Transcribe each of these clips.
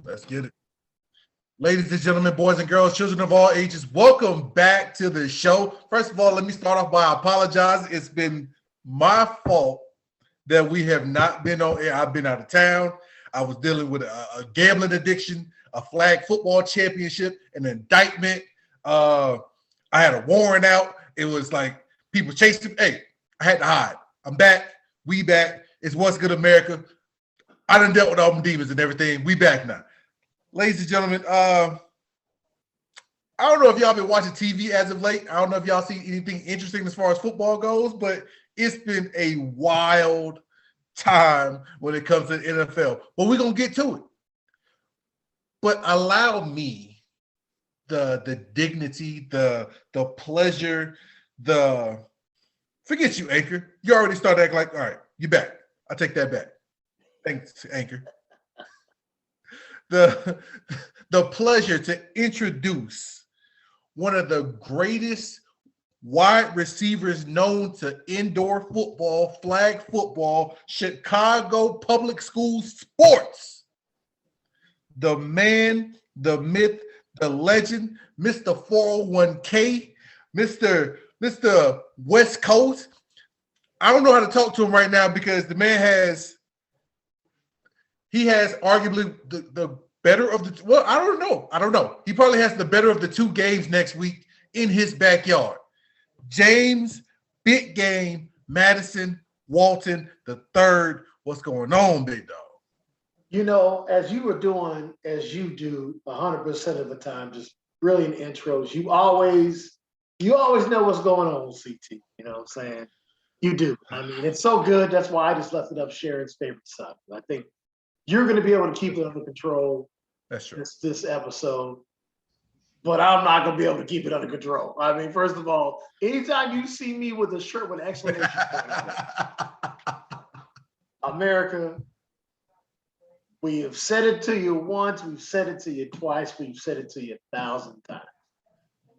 Let's get it. Ladies and gentlemen, boys and girls, children of all ages, welcome back to the show. First of all, let me start off by apologizing. It's been my fault that we have not been on air. I've been out of town. I was dealing with a gambling addiction, a flag football championship, an indictment. I had a warrant out. It was like people chasing me. Hey, I had to hide. I'm back. We back. It's What's Good America. I done dealt with all them demons and everything. We back now. Ladies and gentlemen, I don't know if y'all been watching TV as of late. I don't know if y'all see anything interesting as far as football goes, but it's been a wild time when it comes to the NFL. But we're going to get to it. But allow me the dignity, the pleasure, forget you, Anchor. You already started acting like, all right, you back. I take that back. Thanks, Anchor. The pleasure to introduce one of the greatest wide receivers known to indoor football, flag football, Chicago public school sports. The man, the myth, the legend, Mr. 401k, Mr. West Coast. I don't know how to talk to him right now because the man has arguably the better of the – well, I don't know. He probably has the better of the two games next week in his backyard. James, Big Game, Madison, Walton, the third. What's going on, big dog? You know, as you were doing, as you do 100% of the time, just brilliant intros. You always know what's going on, CT. You know what I'm saying? You do. I mean, it's so good. That's why I just left it up Sharon's favorite son. I think you're going to be able to keep it under control. That's true. This episode, but I'm not going to be able to keep it under control. I mean, first of all, anytime you see me with a shirt with an exclamation point, America, we have said it to you once, we've said it to you twice, we've said it to you 1,000 times.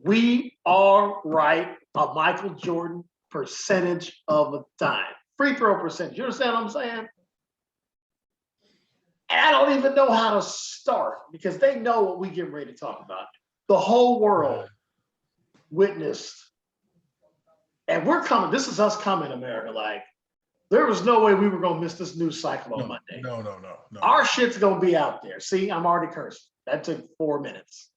We are right a Michael Jordan percentage of the time. Free throw percentage. You understand what I'm saying? And I don't even know how to start because they know what we get ready to talk about. The whole world witnessed, and we're coming. This is us coming, America. Like, there was no way we were going to miss this news cycle on Monday. No. Our shit's going to be out there. See, I'm already cursing. That took 4 minutes.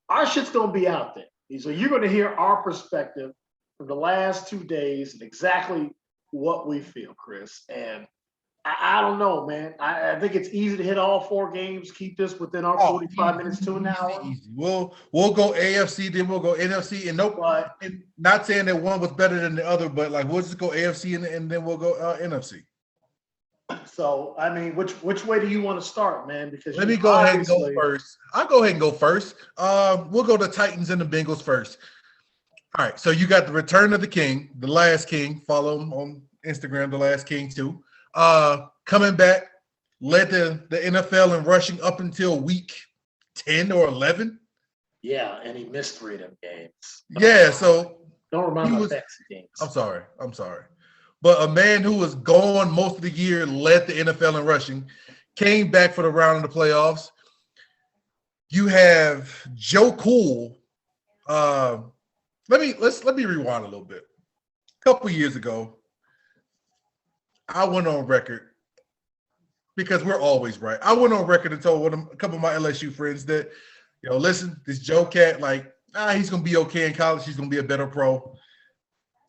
Our shit's going to be out there. So you're going to hear our perspective from the last 2 days and exactly what we feel, Chris. And I don't know, man. I think it's easy to hit all 4 games, keep this within our 45 minutes to an hour. Easy. We'll go AFC, then we'll go NFC. And and not saying that one was better than the other, but like we'll just go AFC and then we'll go NFC. So, I mean, which way do you want to start, man? Because let me go ahead and go first. I'll go ahead and go first. We'll go to Titans and the Bengals first. All right, so you got the return of the king, the last king. Follow him on Instagram, the last king too. Coming back, led the NFL in rushing up until week 10 or 11. Yeah, and he missed 3 of them games. Yeah, so don't remember the games. I'm sorry. But a man who was gone most of the year, led the NFL in rushing, came back for the round of the playoffs. You have Joe Cool. Let me rewind a little bit. A couple years ago, I went on record because we're always right. I went on record and told a couple of my LSU friends that, listen, this Joe Cat, he's going to be okay in college. He's going to be a better pro.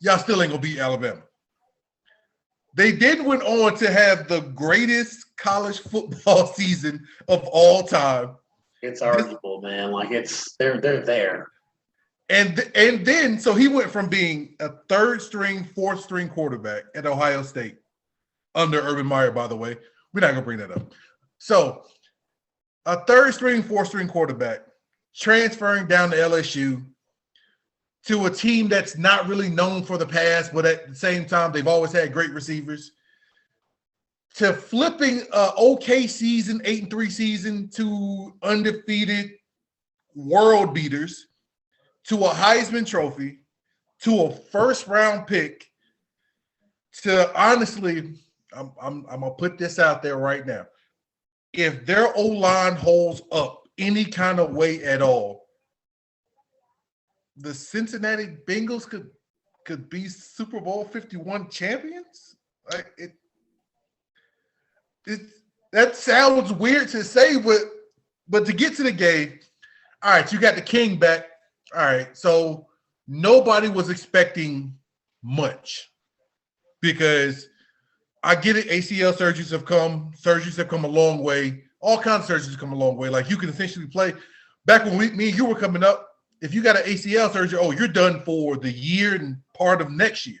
Y'all still ain't going to beat Alabama. They then went on to have the greatest college football season of all time. It's arguable, man. They're there. And then, so he went from being a third string, fourth string quarterback at Ohio State under Urban Meyer, by the way. We're not going to bring that up. So a third string, fourth string quarterback transferring down to LSU to a team that's not really known for the pass, but at the same time, they've always had great receivers, to flipping an okay season, 8-3 season, to undefeated world beaters, to a Heisman Trophy, to a first-round pick, to honestly, I'm gonna put this out there right now. if their O-line holds up any kind of way at all, the Cincinnati Bengals could be Super Bowl 51 champions. Like it that sounds weird to say, but to get to the game, all right, you got the king back. All right, so nobody was expecting much because I get it. ACL surgeries have come a long way. All kinds of surgeries come a long way. Like you can essentially play. Back when me and you were coming up, if you got an ACL surgery, you're done for the year and part of next year.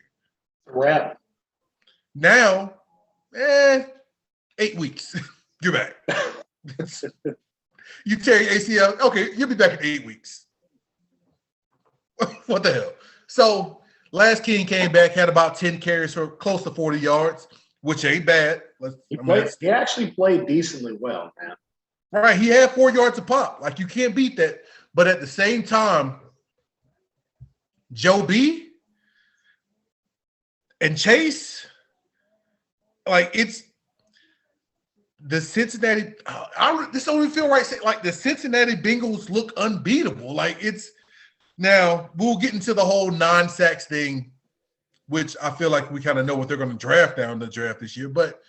Wrap. Now, 8 weeks, you're back. You tear your ACL, okay, you'll be back in 8 weeks. What the hell? So last King came back, had about 10 carries for close to 40 yards, which ain't bad. He actually played decently well, man. Right, he had 4 yards a pop. Like you can't beat that. But at the same time, Joe B and Chase, like it's the Cincinnati. This don't even feel right. Like the Cincinnati Bengals look unbeatable. Like it's now we'll get into the whole 9 sacks thing, which I feel like we kind of know what they're going to draft down the draft this year. But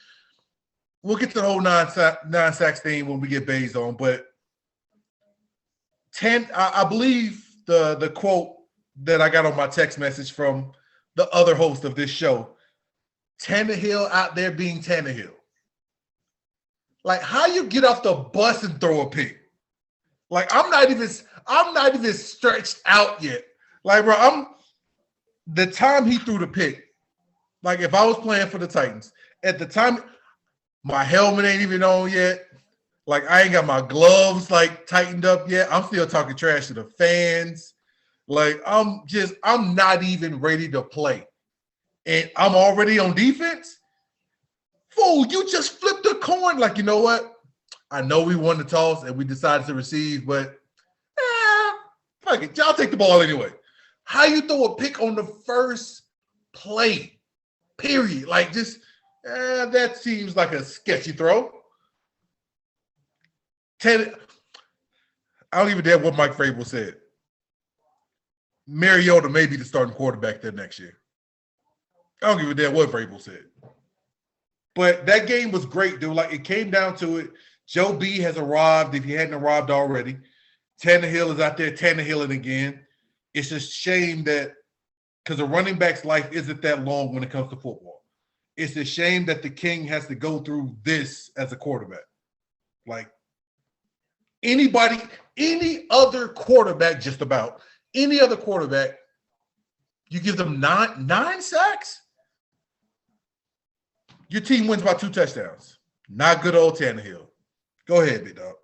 we'll get to the whole 9 sacks thing when we get Bays on. But 10, I believe the quote that I got on my text message from the other host of this show, Tannehill out there being Tannehill. Like how you get off the bus and throw a pick. Like I'm not even stretched out yet. Like bro, the time he threw the pick, like if I was playing for the Titans, at the time my helmet ain't even on yet. Like I ain't got my gloves like tightened up yet. I'm still talking trash to the fans. Like I'm not even ready to play. And I'm already on defense. Fool, you just flipped a coin. Like, you know what? I know we won the toss and we decided to receive, but fuck it. Y'all take the ball anyway. How you throw a pick on the first play? Period. Like just that seems like a sketchy throw. I don't even dare what Mike Vrabel said. Mariota may be the starting quarterback there next year. I don't give a damn what Vrabel said. But that game was great, dude. Like, it came down to it. Joe B has arrived, if he hadn't arrived already. Tannehill is out there Tannehilling again. It's just a shame that because a running back's life isn't that long when it comes to football. It's a shame that the king has to go through this as a quarterback. Like, any other quarterback, just about any other quarterback, you give them nine sacks, your team wins by 2 touchdowns. Not good old Tannehill. Go ahead, big dog.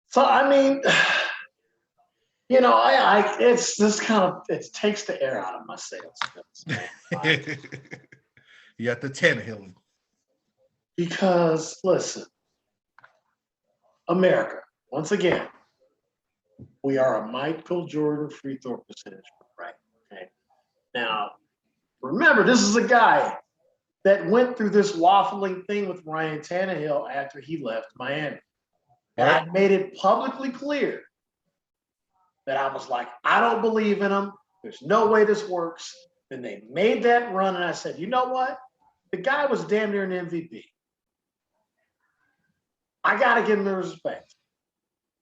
So I mean, you know, it's this kind of it takes the air out of my sails. You got the Tannehill. Because listen, America, once again, we are a Michael Jordan free throw percentage, right? Okay. Now, remember, this is a guy that went through this waffling thing with Ryan Tannehill after he left Miami. And I made it publicly clear that I was like, I don't believe in him. There's no way this works. Then they made that run, and I said, you know what? The guy was damn near an MVP. I got to give him the respect.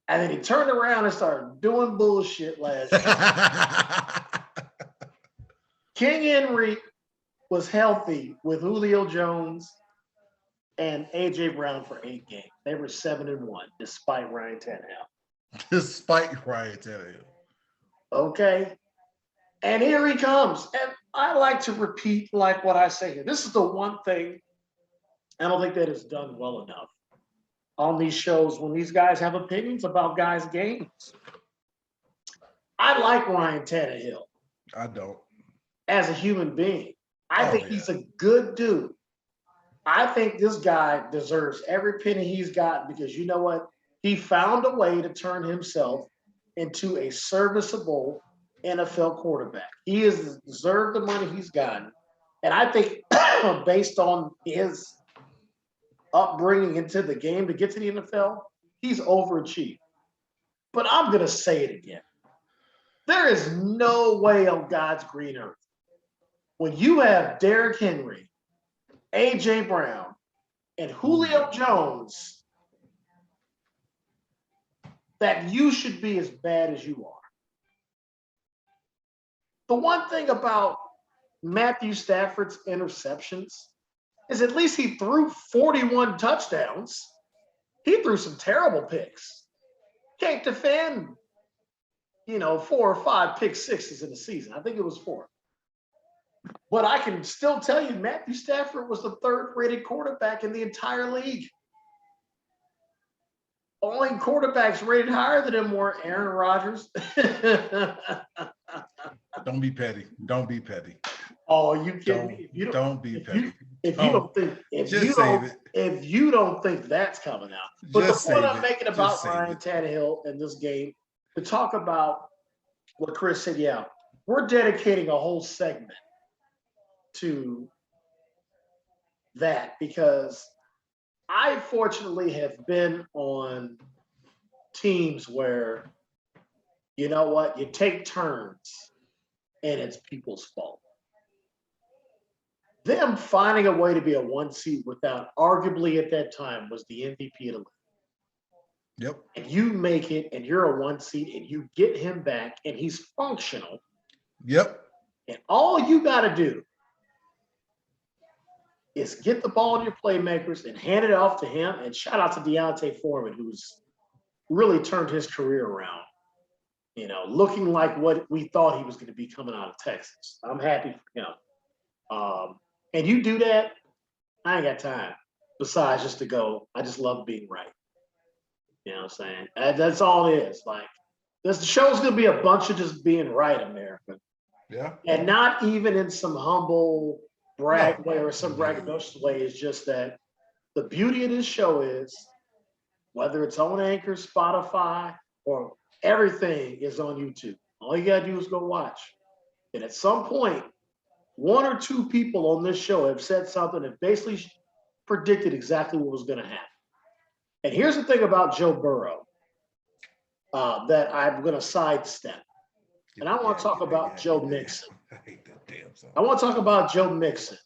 And then he turned around and started doing bullshit last year. King Henry was healthy with Julio Jones and A.J. Brown for 8 games. They were 7-1, despite Ryan Tannehill. Despite Ryan Tannehill. Okay. And here he comes. And I like to repeat like what I say here. This is the one thing I don't think that is done well enough on these shows when these guys have opinions about guys' games. I like Ryan Tannehill. I don't. As a human being. I think he's a good dude. I think this guy deserves every penny he's got because you know what? He found a way to turn himself into a serviceable NFL quarterback. He has deserved the money he's gotten. And I think based on his upbringing into the game to get to the NFL, he's overachieved. But I'm going to say it again. There is no way on God's green earth when you have Derrick Henry, A.J. Brown, and Julio Jones that you should be as bad as you are. The one thing about Matthew Stafford's interceptions is at least he threw 41 touchdowns. He threw some terrible picks. Can't defend, 4 or 5 pick sixes in the season. I think it was 4. But I can still tell you Matthew Stafford was the 3rd-rated quarterback in the entire league. Only quarterbacks rated higher than him were Aaron Rodgers. Don't be petty. Don't be petty. Oh, you kidding me? Don't be petty. If you don't think that's coming out. But the point I'm making about Ryan Tannehill in this game, to talk about what Chris said, we're dedicating a whole segment to that because I fortunately have been on teams where, you know what, you take turns and it's people's fault. Them finding a way to be a 1 seed without arguably at that time was the MVP of the league. Yep. And you make it and you're a 1 seed and you get him back and he's functional. Yep. And all you got to do is get the ball to your playmakers and hand it off to him. And shout out to Deontay Foreman, who's really turned his career around, looking like what we thought he was going to be coming out of Texas. I'm happy for him. And you do that, I ain't got time. Besides just to go, I just love being right. You know what I'm saying? That's all it is. Like, the show's going to be a bunch of just being right, America. Yeah. And not even in some humble brag way or some braggadocious way. It's just that the beauty of this show is whether it's on Anchor, Spotify, or everything is on YouTube. All you got to do is go watch. And at some point, 1 or 2 people on this show have said something that basically predicted exactly what was going to happen. And here's the thing about Joe Burrow that I'm going to sidestep. And I want to talk about Joe Mixon. I hate that damn song. I want to talk about Joe Mixon.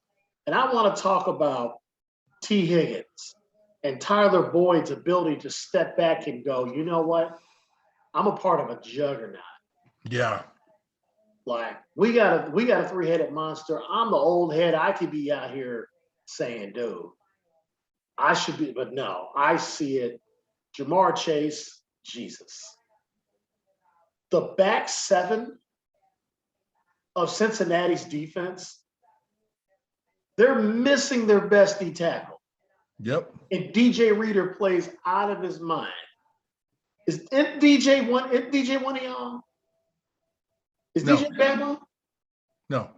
And I want to talk about T. Higgins and Tyler Boyd's ability to step back and go, you know what? I'm a part of a juggernaut. Yeah. Like, we got a 3-headed monster. I'm the old head. I could be out here saying, dude, I should be, but no, I see it. Jamar Chase, Jesus. The back 7 of Cincinnati's defense, they're missing their best D tackle. Yep. And DJ Reader plays out of his mind. Is DJ one of y'all? Is No. DJ Bama? No.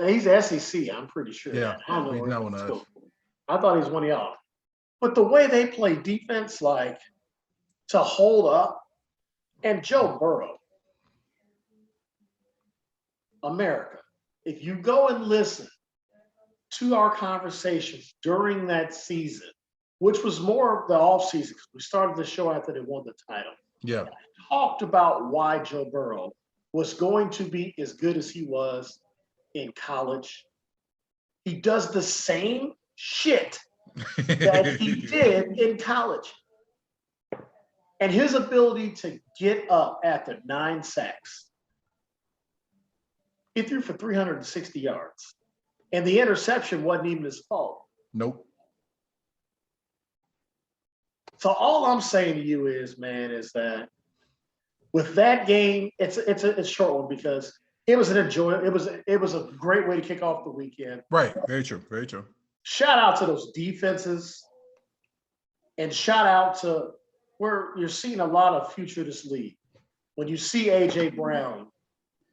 He's SEC, I'm pretty sure. Yeah. I don't know. He's not one of us. I thought he was one of y'all. But the way they play defense, like to hold up, and Joe Burrow, America, if you go and listen to our conversations during that season, which was more of the offseason, because we started the show after they won the title. Yeah. Talked about why Joe Burrow was going to be as good as he was in college. He does the same shit that he did in college. And his ability to get up after 9 sacks. He threw for 360 yards. And the interception wasn't even his fault. Nope. So all I'm saying to you is, man, is that with that game, it's a short one because it was it was a great way to kick off the weekend. Right. Very true. Very true. Shout out to those defenses and shout out to where you're seeing a lot of future of this league. When you see A.J. Brown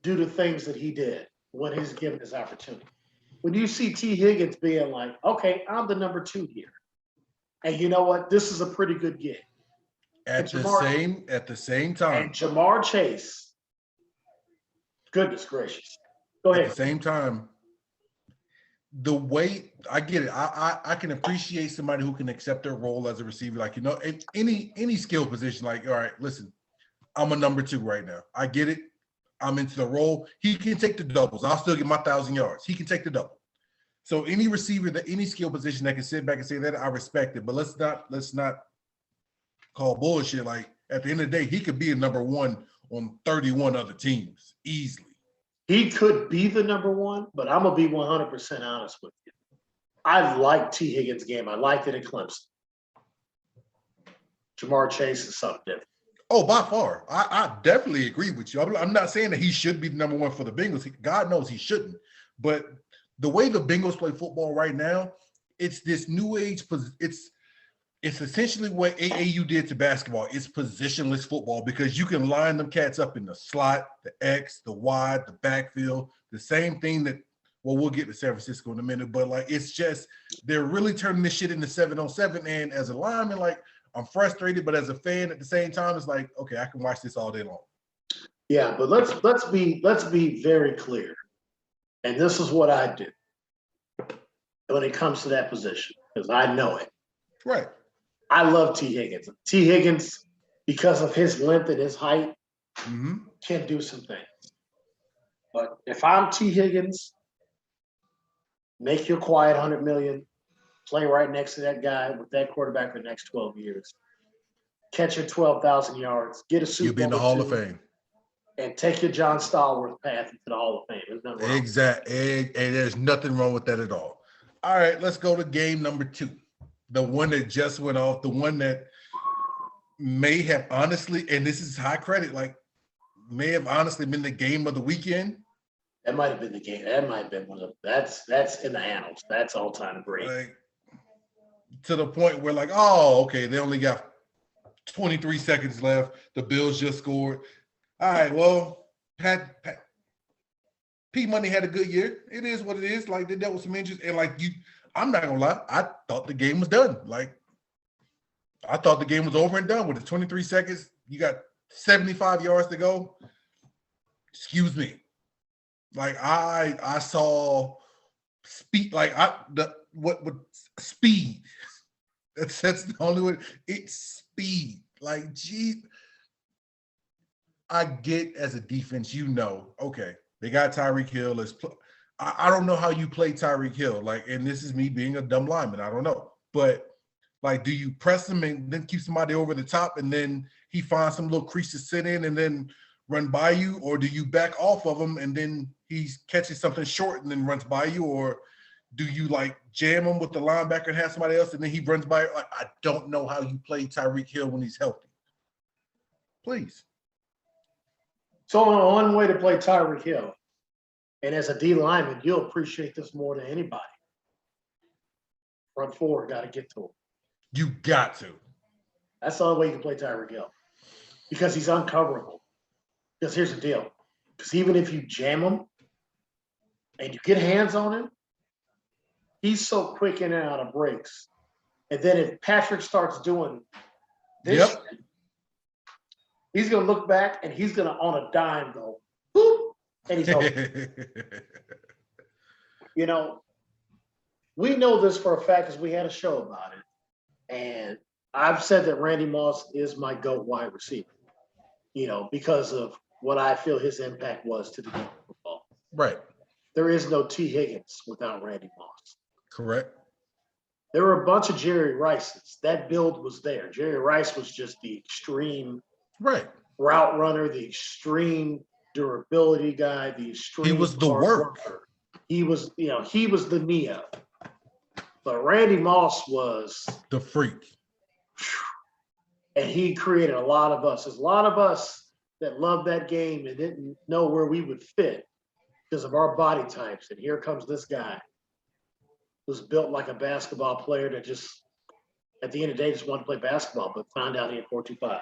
do the things that he did when he's given his opportunity. When you see T. Higgins being like, okay, I'm the number 2 here. And you know what? This is a pretty good gig. At the same time. And Jamar Chase, goodness gracious. Go ahead. At the same time, the way I get it, I can appreciate somebody who can accept their role as a receiver. Like, you know, in any skill position, like, all right, listen, I'm a number 2 right now. I get it. I'm into the role. He can take the doubles. I'll still get my 1,000 yards. He can take the double. So any receiver that any skill position that can sit back and say that, I respect it. But let's not call bullshit. Like, at the end of the day, he could be a number 1 on 31 other teams easily. He could be the number 1, but I'm gonna be 100% honest with you. I like T. Higgins' game. I liked it in Clemson. Jamar Chase is something different. Oh, by far. I definitely agree with you. I'm not saying that he should be the number 1 for the Bengals. God knows he shouldn't. But the way the Bengals play football right now, it's this new age. It's essentially what AAU did to basketball. It's positionless football because you can line them cats up in the slot, the X, the Y, the backfield, the same thing that, well, we'll get to San Francisco in a minute, but like, it's just, they're really turning this shit into 7-on-7. And as a lineman, like, I'm frustrated, but as a fan at the same time, it's like, okay, I can watch this all day long. Yeah, but let's be very clear. And this is what I do when it comes to that position, because I know it. Right. I love T. Higgins. T. Higgins, because of his length and his height, can do some things. But if I'm T. Higgins, make your quiet $100 million, play right next to that guy with that quarterback for the next 12 years, catch your 12,000 yards, get a Super Bowl. You'll be in the Hall of Fame. And take your John Stallworth path into the Hall of Fame. There's nothing wrong. Exactly. And there's nothing wrong with that at all. All right, let's go to game number 2. The one that just went off, the one that may have honestly, and this is high credit, like, may have honestly been the game of the weekend. That might have been the game. That might have been one of that's in the annals. That's all time great. Like, to the point where, like, oh, okay, they only got 23 seconds left. The Bills just scored. All right, well, P Money had a good year. It is what it is. Like, they dealt with some injuries, and like I'm not gonna lie, I thought the game was done. Like, I thought the game was over and done with the 23 seconds. You got 75 yards to go. Excuse me. Like, I saw speed. Like, what speed? That's the only way. It's speed. Like, gee, I get as a defense, you know, okay, they got Tyreek Hill. I don't know how you play Tyreek Hill. Like, and this is me being a dumb lineman. I don't know. But, like, do you press him and then keep somebody over the top and then he finds some little crease to sit in and then run by you? Or do you back off of him and then he catches something short and then runs by you? Or do you, like, jam him with the linebacker and have somebody else and then he runs by? Like, I don't know how you play Tyreek Hill when he's healthy. Please. So one way to play Tyreek Hill, and as a D lineman, you'll appreciate this more than anybody. Front four, got to get to him. You got to. That's the only way you can play Tyreek Hill, because he's uncoverable. Because here's the deal. Because even if you jam him and you get hands on him, he's so quick in and out of breaks. And then if Patrick starts doing this, he's going to look back and he's going to, on a dime, go, boop, and he's over. You know, we know this for a fact because we had a show about it. And I've said that Randy Moss is my GOAT wide receiver, you know, because of what I feel his impact was to the game of football. Right. There is no T. Higgins without Randy Moss. Correct. There were a bunch of Jerry Rices. That build was there. Jerry Rice was just the extreme route runner, the extreme durability guy, the extreme. He was the work. Worker. He was, you know, he was the Neo. But Randy Moss was the freak. And he created a lot of us. There's a lot of us that loved that game and didn't know where we would fit because of our body types. And here comes this guy who's built like a basketball player that just, at the end of the day, just wanted to play basketball, but found out he had 4.25.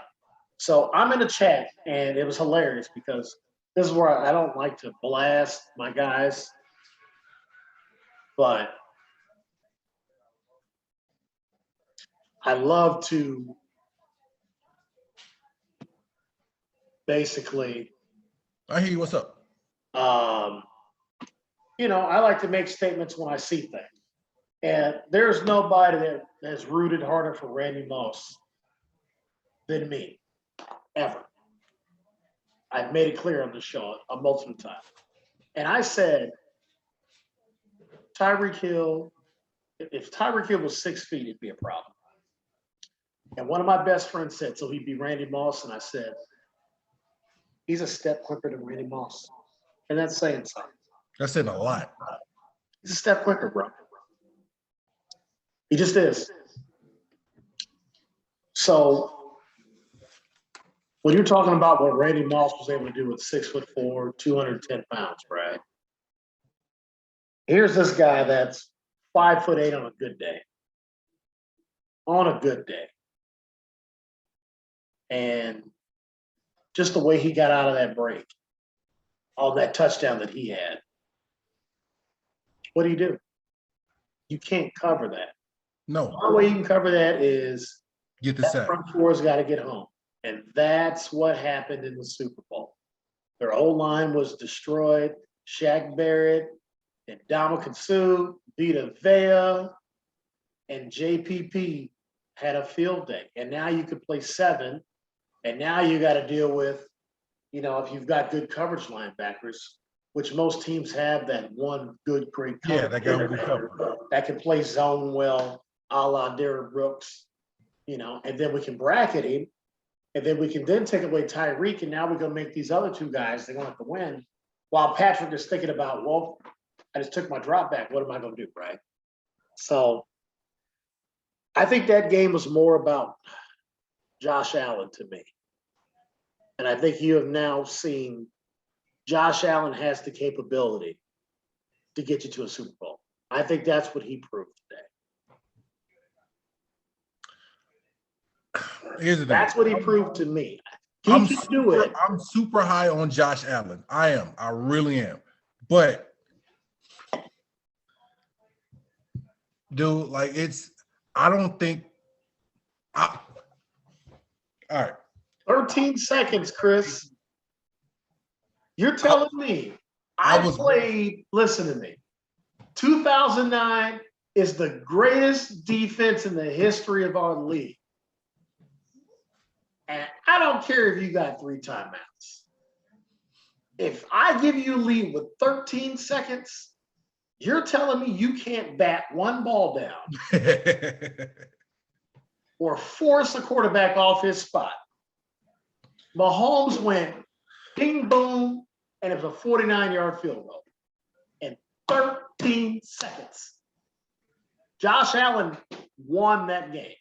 So I'm in the chat, and it was hilarious because this is where I don't like to blast my guys, but I love to basically. I hear you. What's up? I like to make statements when I see things. And there's nobody that has rooted harder for Randy Moss than me, ever. I've made it clear on the show a multiple times. And I said, Tyreek Hill, if Tyreek Hill was 6 feet, it'd be a problem. And one of my best friends said, so he'd be Randy Moss. And I said, he's a step quicker than Randy Moss. And that's saying something. That's saying a lot. He's a step quicker, bro. He just is. So when you're talking about what Randy Moss was able to do with 6'4", 210 pounds, right? Here's this guy that's 5'8" on a good day. On a good day. And just the way he got out of that break, all that touchdown that he had. What do? You can't cover that. No. The only way you can cover that is get the that sack. front four's got to get home. And that's what happened in the Super Bowl. Their O-line was destroyed. Shaq Barrett and Ndamukong Suh, Vita Vea, and JPP had a field day. And now you could play 7. And now you got to deal with, if you've got good coverage linebackers, which most teams have, that one good, great coverage. Yeah, that guy will be covered. That can play zone well, a la Derrick Brooks, and then we can bracket him. And then we can then take away Tyreek, and now we're going to make these other 2 guys, they're going to have to win. While Patrick is thinking about, well, I just took my drop back. What am I going to do, right? So I think that game was more about Josh Allen to me. And I think you have now seen Josh Allen has the capability to get you to a Super Bowl. I think that's what he proved today. Here's the thing. That's what he proved to me. He can do it. I'm super high on Josh Allen. I am. I really am. But, dude, I don't think. All right. 13 seconds, Chris. You're telling me listen to me. 2009 is the greatest defense in the history of our league. And I don't care if you got 3 timeouts. If I give you a lead with 13 seconds, you're telling me you can't bat one ball down or force a quarterback off his spot. Mahomes went ping, boom, and it was a 49-yard field goal in 13 seconds. Josh Allen won that game.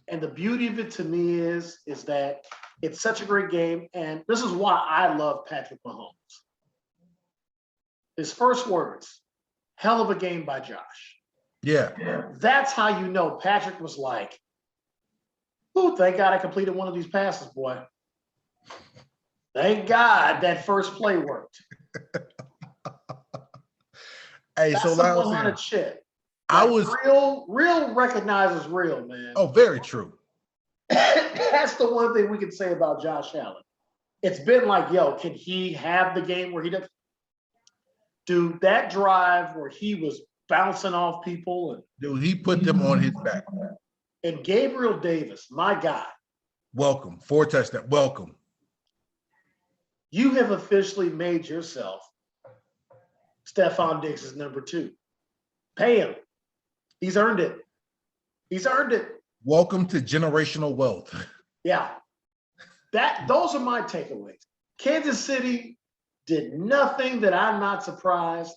And the beauty of it to me is that it's such a great game. And this is why I love Patrick Mahomes. His first words, hell of a game by Josh. Yeah. That's how you know Patrick was like, ooh, thank God I completed one of these passes, boy. Thank God that first play worked. Hey, that's so the 100 shit. Real recognizes real, man. Oh, very true. That's the one thing we can say about Josh Allen. It's been like, can he have the game where he does? Dude, that drive where he was bouncing off people. Dude, he put them on his back. And Gabriel Davis, my guy. Welcome. 4 touchdowns. Welcome. You have officially made yourself Stephon Diggs' number 2. Pay him. He's earned it. He's earned it. Welcome to generational wealth. Yeah. Those are my takeaways. Kansas City did nothing that I'm not surprised.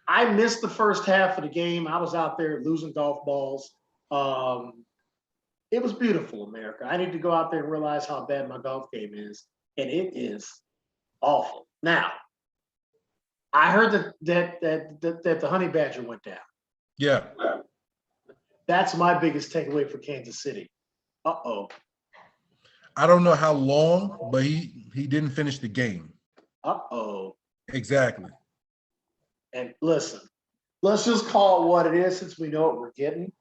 I missed the first half of the game. I was out there losing golf balls. It was beautiful, America. I need to go out there and realize how bad my golf game is. And it is awful. Now, I heard that the honey badger went down. Yeah. That's my biggest takeaway for Kansas City. Uh-oh. I don't know how long, but he didn't finish the game. Uh-oh. Exactly. And listen, let's just call it what it is since we know what we're getting.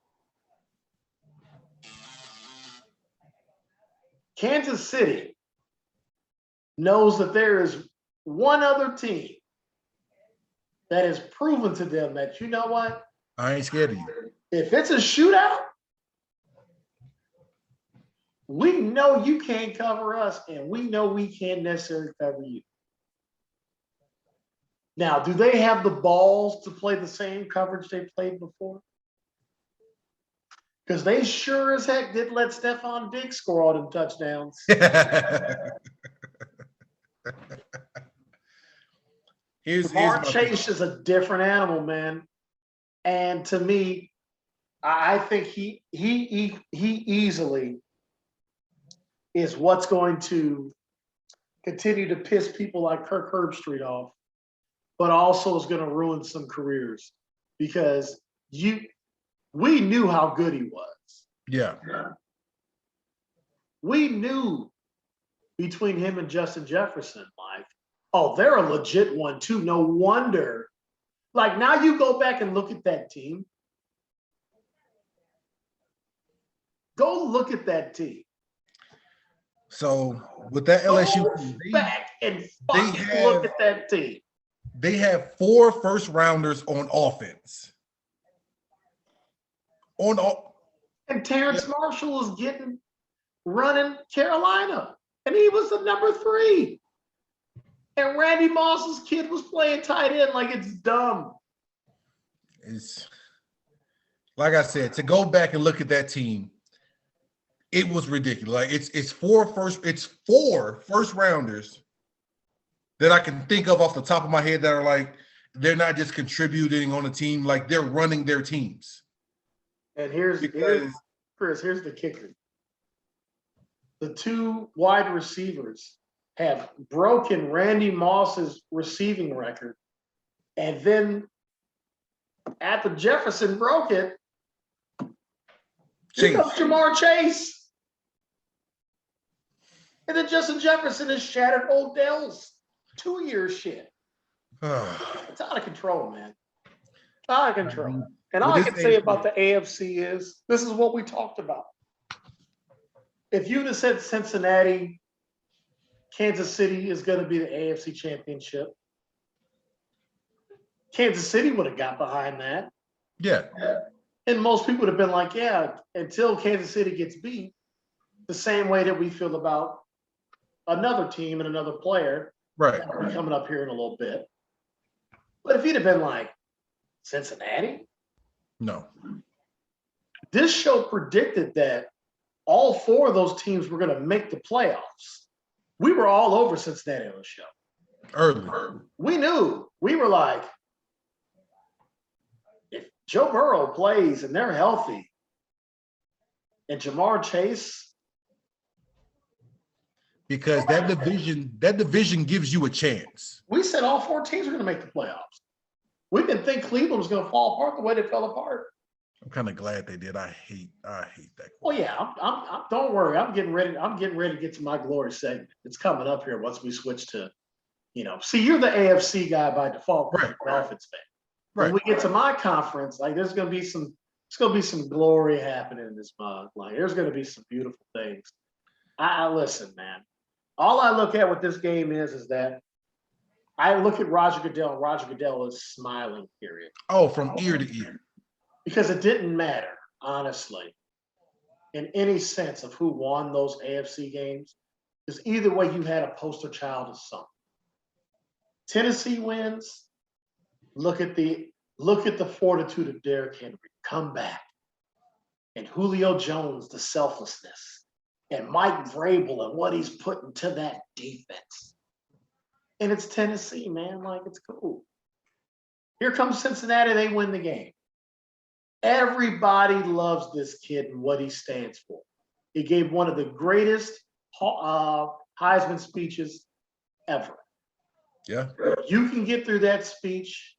Kansas City knows that there is one other team that has proven to them that, you know what? I ain't scared of you. If it's a shootout, we know you can't cover us, and we know we can't necessarily cover you. Now, do they have the balls to play the same coverage they played before? Because they sure as heck did let Stephon Diggs score all them touchdowns. Jamar Chase is a different animal, man. And to me, I think he easily is what's going to continue to piss people like Kirk Herbstreit off, but also is going to ruin some careers because we knew how good he was. Yeah. We knew between him and Justin Jefferson, like, oh, they're a legit one too. No wonder. Like, now you go back and look at that team. Go look at that team. So with that LSU, back and fucking look at that team. They have 4 first rounders on offense. And Terrence Marshall is running Carolina, and he was the number 3. And Randy Moss's kid was playing tight end like it's dumb. It's like I said, to go back and look at that team, it was ridiculous. Like it's 4 first rounders that I can think of off the top of my head that are like, they're not just contributing on a team, like they're running their teams. And here's the kicker. The 2 wide receivers have broken Randy Moss's receiving record. And then after Jefferson broke it, here comes Jamar Chase. And then Justin Jefferson has shattered Odell's 2-year shit. It's out of control, man. Out of control. And all I can say about the AFC is this is what we talked about. If you'd have said Cincinnati, Kansas City is going to be the AFC championship, Kansas City would have got behind that. Yeah. And most people would have been like, yeah, until Kansas City gets beat, the same way that we feel about another team and another player. Right. Coming up here in a little bit. But if he'd have been like, Cincinnati? No. This show predicted that all 4 of those teams were going to make the playoffs. We were all over Cincinnati on the show. Early. We knew. We were like, if Joe Burrow plays and they're healthy, and Jamar Chase. Because that division gives you a chance. We said all 4 teams were going to make the playoffs. We didn't think Cleveland was going to fall apart the way they fell apart. I'm kind of glad they did. I hate that. Well, yeah, I'm don't worry. I'm getting ready to get to my glory segment. It's coming up here once we switch to, see, you're the AFC guy by default, right? Dolphins fan. Right. When we get to my conference, like it's gonna be some glory happening in this month. Like there's gonna be some beautiful things. I listen, man. All I look at with this game is that I look at Roger Goodell, and Roger Goodell is smiling, period. Oh, from ear to ear. Because it didn't matter, honestly, in any sense of who won those AFC games. Because either way, you had a poster child of something. Tennessee wins. Look at the fortitude of Derrick Henry. Come back. And Julio Jones, the selflessness. And Mike Vrabel and what he's putting to that defense. And it's Tennessee, man. Like, it's cool. Here comes Cincinnati. They win the game. Everybody loves this kid and what he stands for. He gave one of the greatest Heisman speeches ever. Yeah. You can get through that speech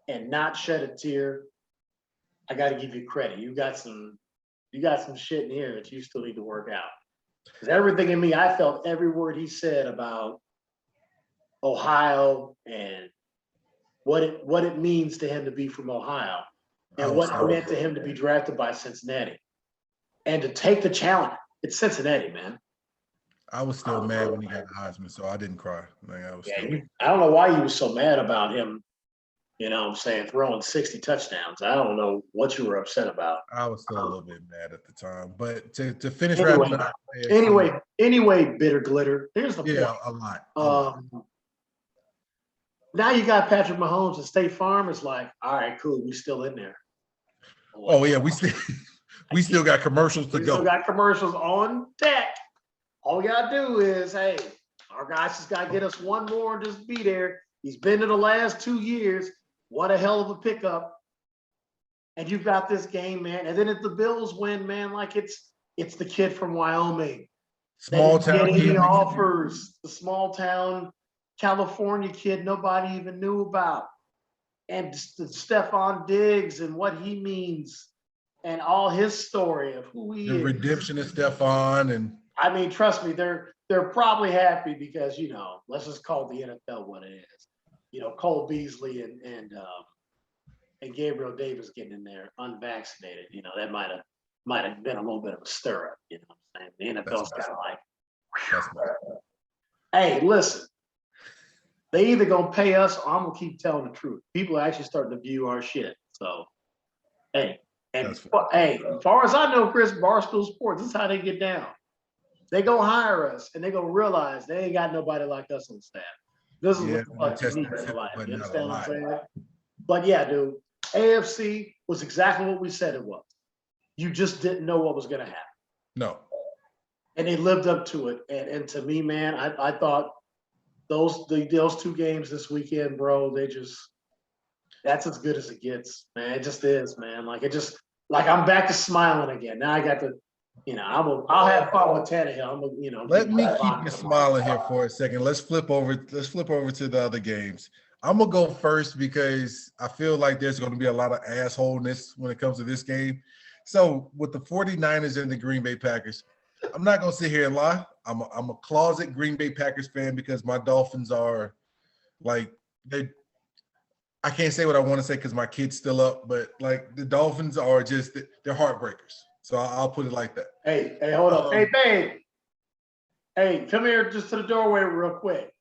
and not shed a tear. I got to give you credit. You got some shit in here that you still need to work out. Because everything in me, I felt every word he said about Ohio and what it means to him to be from Ohio and what it meant to him to be drafted by Cincinnati and to take the challenge. It's Cincinnati, man. I was still mad when he got the Heisman, so I didn't cry. Like, I don't know why you were so mad about him, You know what I'm saying? Throwing 60 touchdowns. I don't know what you were upset about. I was still a little bit mad at the time, but to finish Anyway, wrapping up. AFC, anyway, bitter glitter. Here's the yeah, point. a lot. Now you got Patrick Mahomes and State Farm is like, all right, cool, we still in there. Oh yeah, we still got commercials to We go. still got commercials on deck. All we gotta do is, hey, our guys just gotta get us one more and just be there. He's been in the last 2 years. What a hell of a pickup. And you've got this game, man. And then if the Bills win, man, like it's the kid from Wyoming. Small town Getting kid. the offers, the small town California kid nobody even knew about. And Stephon Diggs and what he means and all his story of who he The is. redemption of Stephon and I mean, trust me, they're probably happy because, let's just call the NFL what it is. Cole Beasley and Gabriel Davis getting in there unvaccinated. That might have been a little bit of a stir up. You know what I'm saying? The NFL's kind of like, hey, listen, they either gonna pay us or I'm gonna keep telling the truth. People are actually starting to view our shit. So, hey, as far as I know, Chris, Barstool Sports, this is how they get down. They gonna hire us and they gonna realize they ain't got nobody like us on staff. This is what the fuck you need in life. You understand what I'm saying? But yeah, dude, AFC was exactly what we said it was. You just didn't know what was gonna happen. no. And they lived up to it. And to me, man, I thought those 2 games this weekend, bro, that's as good as it gets, man. It just is, man. Like I'm back to smiling again. Now I got to, I'll have fun with Tannehill. Let me keep you smiling here for a second. Let's flip over to the other games. I'm gonna go first because I feel like there's going to be a lot of assholeness when it comes to this game. So with the 49ers and the Green Bay Packers, I'm not gonna sit here and lie. I'm a closet Green Bay Packers fan because my Dolphins are like I can't say what I want to say because my kid's still up, but like the Dolphins are they're heartbreakers. So I'll put it like that. Hey, hold up. Hey, babe. Hey, come here just to the doorway real quick.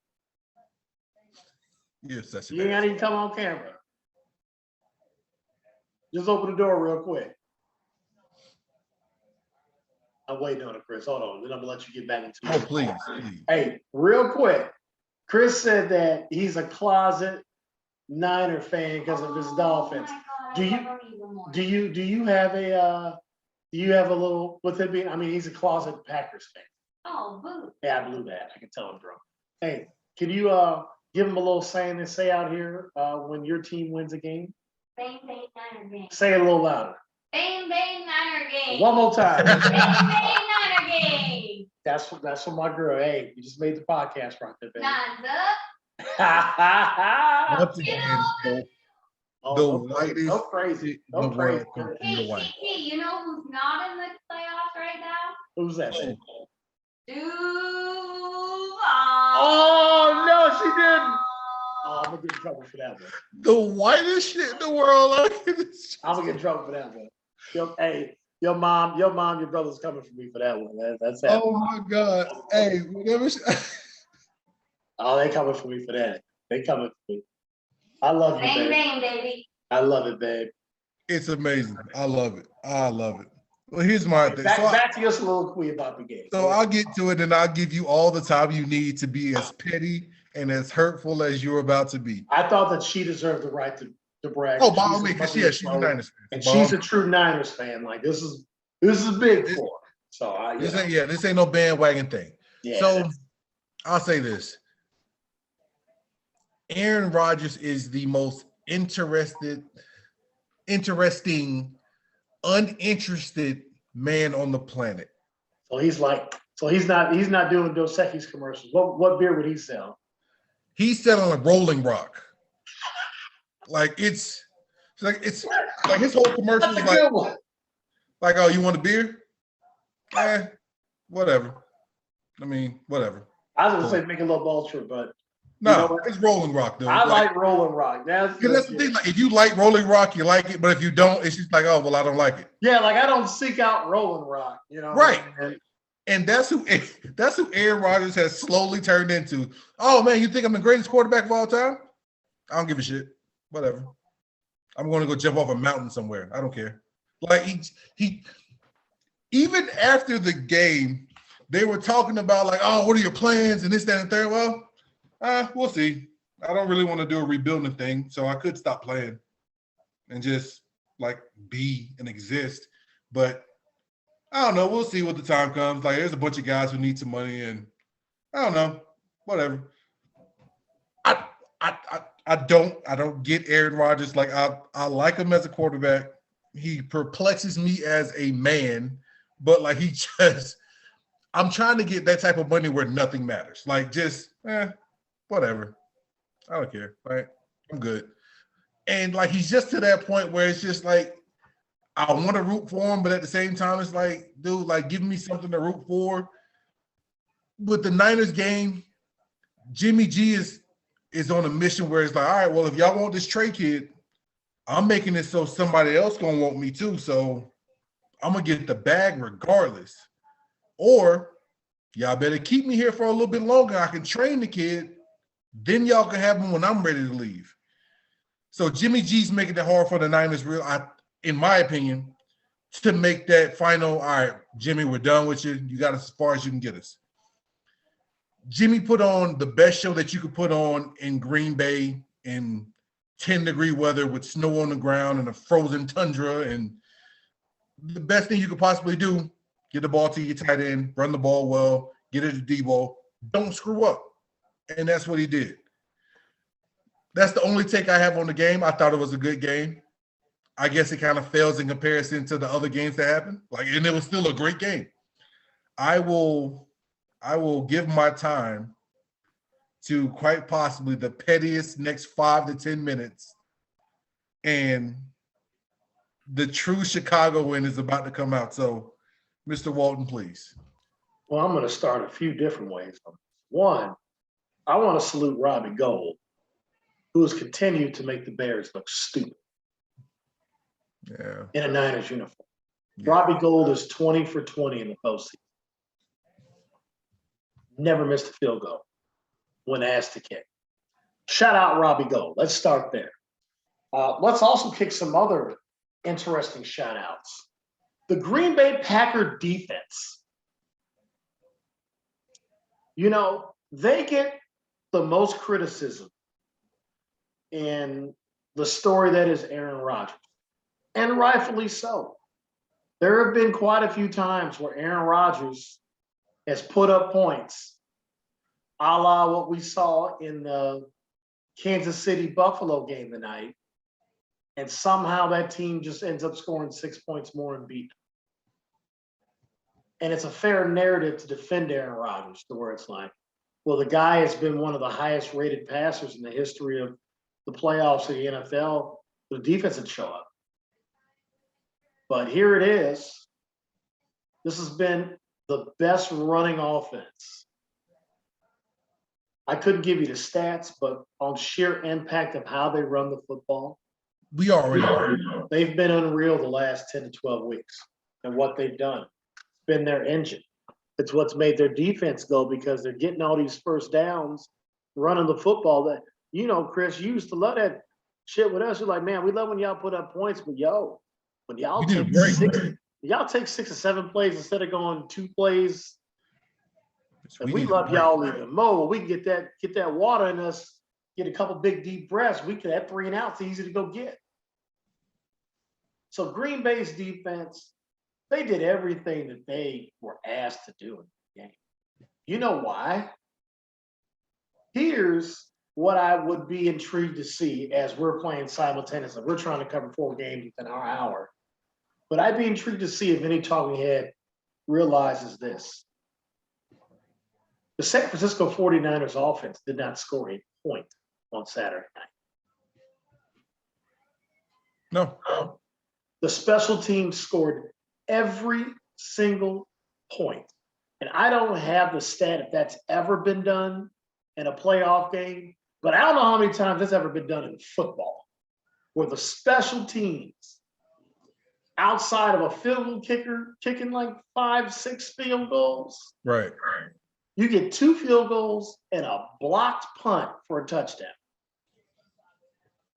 Yes, that's You ain't gotta even come on camera. Just open the door real quick. I'm waiting on it, Chris. Hold on. Then I'm gonna let you get back into it. Oh, please. Hey, real quick. Chris said that he's a closet Niner fan because of his Dolphins. Do you have a little with it being? I mean, he's a closet Packers fan. Oh, boo. Yeah, I blew that. I can tell him, bro. Hey, can you give him a little saying and say out here when your team wins a game? Bang, bang, Niner game. Say it a little louder. Bang, bang, Niner game. One more time. Bang, bang, Niner game. That's for my girl. Hey, you just made the podcast right there, baby. Nines up. Once again, the whitest no crazy. in the world. Hey, you know who's not in the playoffs right now? Who's that? Duval. Oh no, she didn't. Oh, I'm gonna get in trouble for that one. The whitest shit in the world. I'm gonna get in trouble for that one. Your mom, your brother's coming for me for that one. That's happening. Oh my God. Hey, whatever. Oh, they coming for me for that. They coming for me. I love you, Bang, babe. bang, baby. I love it, babe. It's amazing. I love it. Well, here's my thing. Back to your soliloquy about the game. So I'll get to it and I'll give you all the time you need to be as petty and as hurtful as you're about to be. I thought that she deserved the right to brag. Oh, by all means, because she's a Niners fan. And she's a true Niners fan. Like this is big for her. So this ain't no bandwagon thing. Yeah, so I'll say this. Aaron Rodgers is the most interesting, uninterested man on the planet. So he's not doing Dos Equis commercials. What beer would he sell? He's selling a Rolling Rock. Like it's like his whole commercial is like, oh, you want a beer? Whatever. I mean, whatever. I was gonna say make a little ultra, but no, it's Rolling Rock, dude. I like Rolling Rock. That's the thing. Like, if you like Rolling Rock, you like it. But if you don't, it's just like, oh, well, I don't like it. Yeah, like I don't seek out Rolling Rock, Right. And that's who Aaron Rodgers has slowly turned into. Oh man, you think I'm the greatest quarterback of all time? I don't give a shit. whatever. I'm going to go jump off a mountain somewhere. I don't care. Like he even after the game, they were talking about like, oh, what are your plans and this, that, and third. Well, we'll see. I don't really want to do a rebuilding thing, so I could stop playing and just like be and exist. But I don't know. We'll see what the time comes. Like, there's a bunch of guys who need some money, and I don't know. Whatever. I don't get Aaron Rodgers. Like, I like him as a quarterback. He perplexes me as a man, but like I'm trying to get that type of money where nothing matters. Like, just whatever. I don't care. Right? I'm good. And like, he's just to that point where it's just like, I want to root for him, but at the same time, it's like, dude, like, give me something to root for. With the Niners game, Jimmy G is on a mission where it's like, all right, well, if y'all want this Trey kid, I'm making it so somebody else gonna want me too. So I'm gonna get the bag regardless. Or y'all better keep me here for a little bit longer. I can train the kid. Then y'all can have him when I'm ready to leave. So Jimmy G's making it hard for the Niners, in my opinion, to make that final, all right, Jimmy, we're done with you. You got us as far as you can get us. Jimmy put on the best show that you could put on in Green Bay in 10-degree weather with snow on the ground and a frozen tundra. And the best thing you could possibly do, get the ball to your tight end, run the ball well, get it to Debo, don't screw up. And that's what he did. That's the only take I have on the game. I thought it was a good game. I guess it kind of fails in comparison to the other games that happened. Like, and it was still a great game. I will give my time to quite possibly the pettiest next 5 to 10 minutes, and the true Chicago win is about to come out. So, Mr. Walton, please. Well, I'm going to start a few different ways. One, I want to salute Robbie Gould, who has continued to make the Bears look stupid. Yeah. In a Niners uniform. Yeah. Robbie Gould is 20 for 20 in the postseason. Never missed a field goal when asked to kick. Shout out Robbie Gould. Let's start there. Let's also kick some other interesting shout outs. The Green Bay Packer defense. You know, they get the most criticism in the story that is Aaron Rodgers, and rightfully so. There have been quite a few times where Aaron Rodgers has put up points, a la what we saw in the Kansas City Buffalo game tonight, and somehow that team just ends up scoring 6 points more and beat them. And it's a fair narrative to defend Aaron Rodgers, to where it's like, well, the guy has been one of the highest rated passers in the history of the playoffs of the NFL. The defense would show up. But here it is. This has been the best running offense. I couldn't give you the stats, but on sheer impact of how they run the football, We already know. they've been unreal the last 10 to 12 weeks and what they've done. It's been their engine. It's what's made their defense go, because they're getting all these first downs, running the football. That, you know, Chris, you used to love that shit with us. You're like, man, we love when y'all put up points, but when y'all take 6 or 7 plays instead of going 2 plays, and we love y'all even more. We can get that water in us, get a couple big deep breaths. We could have 3 and outs easy to go get. So Green Bay's defense, they did everything that they were asked to do in the game. You know why? Here's what I would be intrigued to see as we're playing simultaneously. We're trying to cover 4 games within our hour. But I'd be intrigued to see if any talking head realizes this. The San Francisco 49ers offense did not score a point on Saturday night. No. The special teams scored every single point. And I don't have the stat if that's ever been done in a playoff game, but I don't know how many times that's ever been done in football, where the special teams, outside of a field goal kicker kicking like 5, 6 field goals, Right. you get 2 field goals and a blocked punt for a touchdown.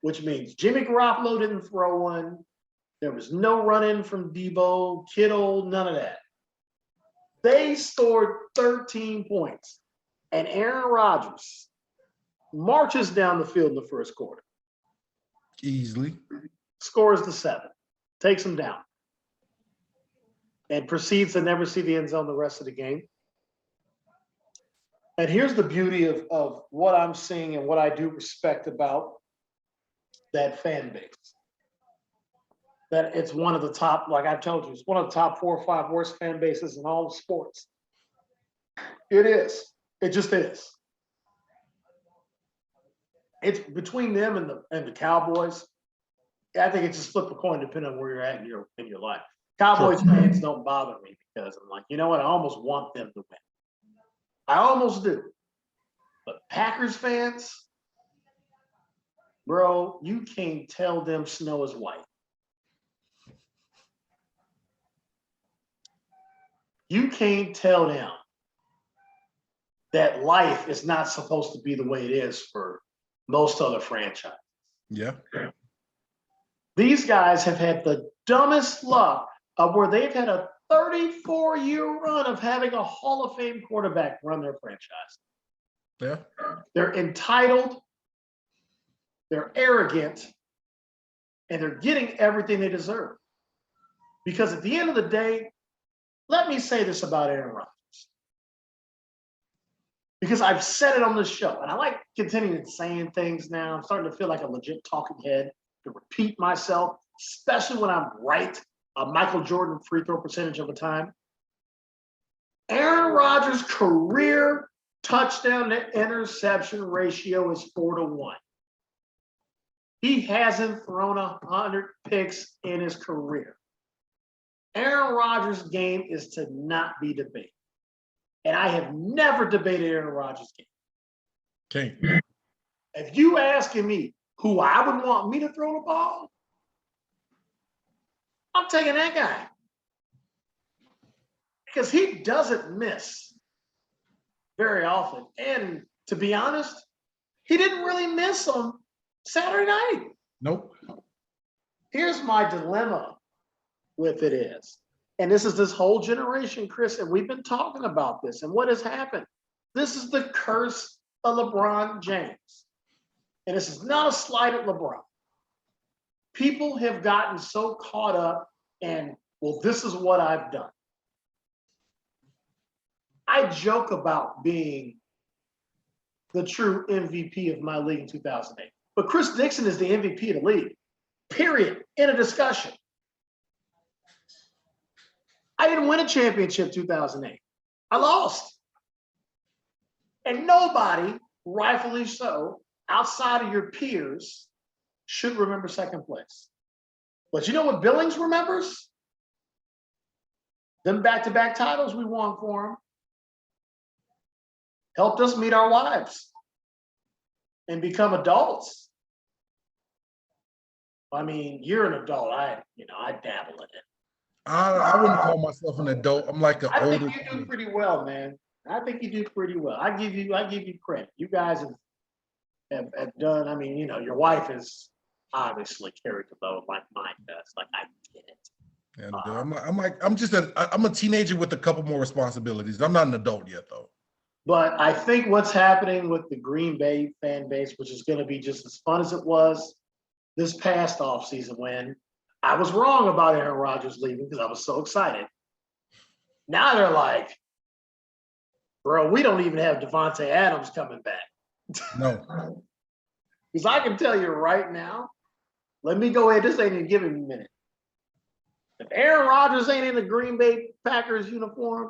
which means Jimmy Garoppolo didn't throw one. There was no run-in from Debo, Kittle, none of that. They scored 13 points, and Aaron Rodgers marches down the field in the first quarter. Easily. Scores the 7, takes them down, and proceeds to never see the end zone the rest of the game. And here's the beauty of what I'm seeing and what I do respect about that fan base. That it's one of the top, like I told you, it's one of the top 4 or 5 worst fan bases in all of sports. It is. It just is. It's between them and the Cowboys. I think it's just flip a coin depending on where you're at in your life. Cowboys fans don't bother me because I'm like, you know what? I almost want them to win. I almost do. But Packers fans, bro, you can't tell them snow is white. You can't tell them that life is not supposed to be the way it is for most other franchises. Yeah. These guys have had the dumbest luck of where they've had a 34-year run of having a Hall of Fame quarterback run their franchise. Yeah. They're entitled, they're arrogant, and they're getting everything they deserve. Because at the end of the day, let me say this about Aaron Rodgers. Because I've said it on this show, and I like continuing saying things now. I'm starting to feel like a legit talking head to repeat myself, especially when I'm right. A Michael Jordan free throw percentage of a time. Aaron Rodgers' career touchdown to interception ratio is 4-1. He hasn't thrown 100 picks in his career. Aaron Rodgers' game is to not be debated. And I have never debated Aaron Rodgers' game. Okay. If you asking me who I would want me to throw the ball, I'm taking that guy. Because he doesn't miss very often. And to be honest, he didn't really miss on Saturday night. Nope. Here's my dilemma with it is, and this is this whole generation, Chris, and we've been talking about this and what has happened. This is the curse of LeBron James. And this is not a slight at LeBron. People have gotten so caught up in, well, this is what I've done. I joke about being the true MVP of my league in 2008. But Chris Dixon is the MVP of the league, period, in a discussion. I didn't win a championship 2008. I lost. And nobody, rightfully so, outside of your peers, should remember second place. But you know what Billings remembers? Them back-to-back titles we won for him. Helped us meet our wives and become adults. I mean, you're an adult. I dabble in it. I wouldn't call myself an adult. I'm like an I older. think you do pretty well, man. I think you do pretty well. I give you credit. You guys have done. I mean, your wife is obviously carried the load like mine does. Like I get it. And I'm a teenager with a couple more responsibilities. I'm not an adult yet, though. But I think what's happening with the Green Bay fan base, which is going to be just as fun as it was this past offseason when I was wrong about Aaron Rodgers leaving because I was so excited. Now they're like, bro, we don't even have Devontae Adams coming back. No. Because I can tell you right now, let me go ahead. This ain't even giving me a minute. If Aaron Rodgers ain't in the Green Bay Packers uniform,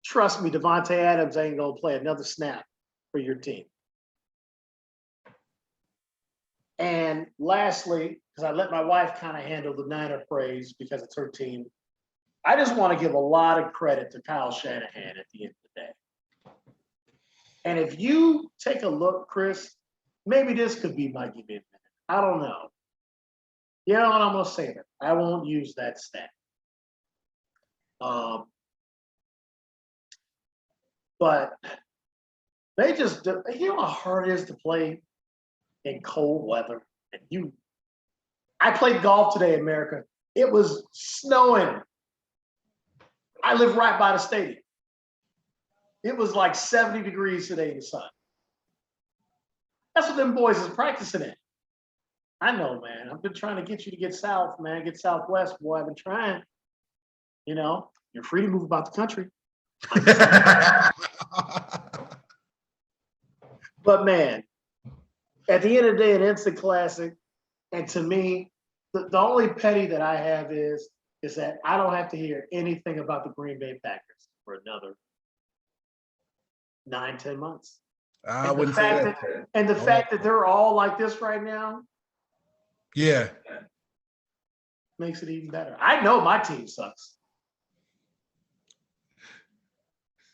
trust me, Devontae Adams ain't going to play another snap for your team. And lastly, because I let my wife kind of handle the Niner praise because it's her team, I just want to give a lot of credit to Kyle Shanahan at the end of the day. And if you take a look, Chris, maybe this could be my give me a minute. I don't know. You know what? I'm going to say that. I won't use that stat. But they just, you know how hard it is to play in cold weather. And I played golf today in America. It was snowing. I live right by the stadium. It was like 70 degrees today in the sun. That's what them boys is practicing in. I know, man. I've been trying to get you to get south, man. Get southwest, boy. I've been trying. You know, you're free to move about the country. But man, at the end of the day, an instant classic. And to me, the only petty that I have is that I don't have to hear anything about the Green Bay Packers for another 9-10 months. I wouldn't say that. And the fact that they're all like this right now, yeah, makes it even better. I know my team sucks.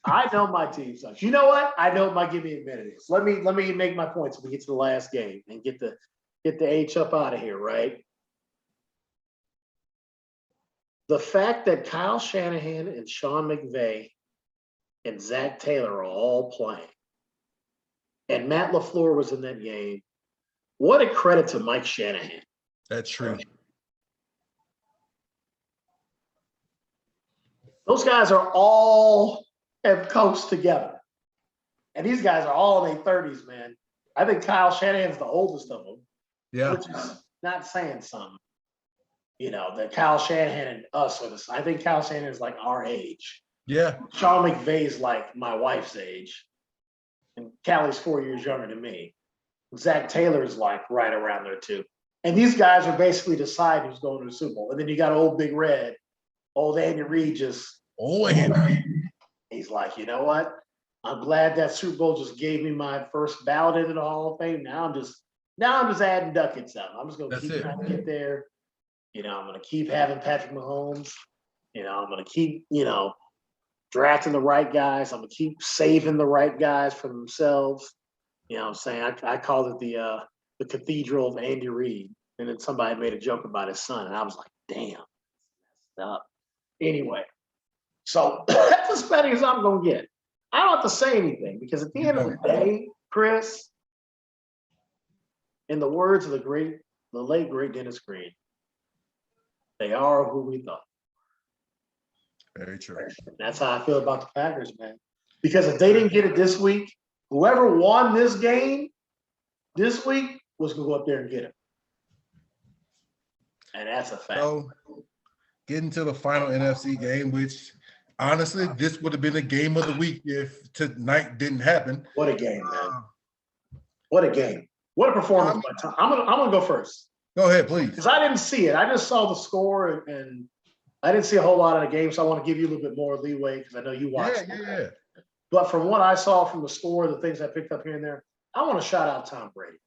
I know my team sucks. You know what? I know my give me a minute is. Let me make my points when we get to the last game and get the H up out of here, right? The fact that Kyle Shanahan and Sean McVay and Zach Taylor are all playing, and Matt LaFleur was in that game. What a credit to Mike Shanahan. that's true. Those guys are all have coached together. And these guys are all in their 30s, man. I think Kyle Shanahan's the oldest of them. Yeah. Which is not saying something. You know, that Kyle Shanahan and us are the same. I think Kyle Shanahan is like our age. Yeah. Sean McVay is like my wife's age. And Callie's 4 years younger than me. Zach Taylor's like right around there too. And these guys are basically deciding who's going to the Super Bowl. And then you got old Big Red, old Andy Reid just. Oh, Andy. He's like, you know what? I'm glad that Super Bowl just gave me my first ballot into the Hall of Fame. Now I'm just adding ducats up. I'm just gonna keep trying to get there. You know, I'm gonna keep having Patrick Mahomes. You know, I'm gonna keep, drafting the right guys. I'm gonna keep saving the right guys for themselves. You know what I'm saying? I called it the Cathedral of Andy Reid. And then somebody made a joke about his son, and I was like, damn, messed up. Anyway, so that's as petty as I'm gonna get. I don't have to say anything because at the end of the day, Chris, in the words of the late great Dennis Green, they are who we thought. Very true. And that's how I feel about the Packers, man. Because if they didn't get it this week, whoever won this game this week was gonna go up there and get it. And that's a fact. So, getting to the final NFC game, which honestly, this would have been the game of the week if tonight didn't happen. What a game, man. What a game. What a performance by Tom. I'm gonna go first. Go ahead, please. Because I didn't see it. I just saw the score and I didn't see a whole lot of the game, so I want to give you a little bit more leeway because I know you watched. Yeah. But from what I saw from the score, the things I picked up here and there, I want to shout out Tom Brady,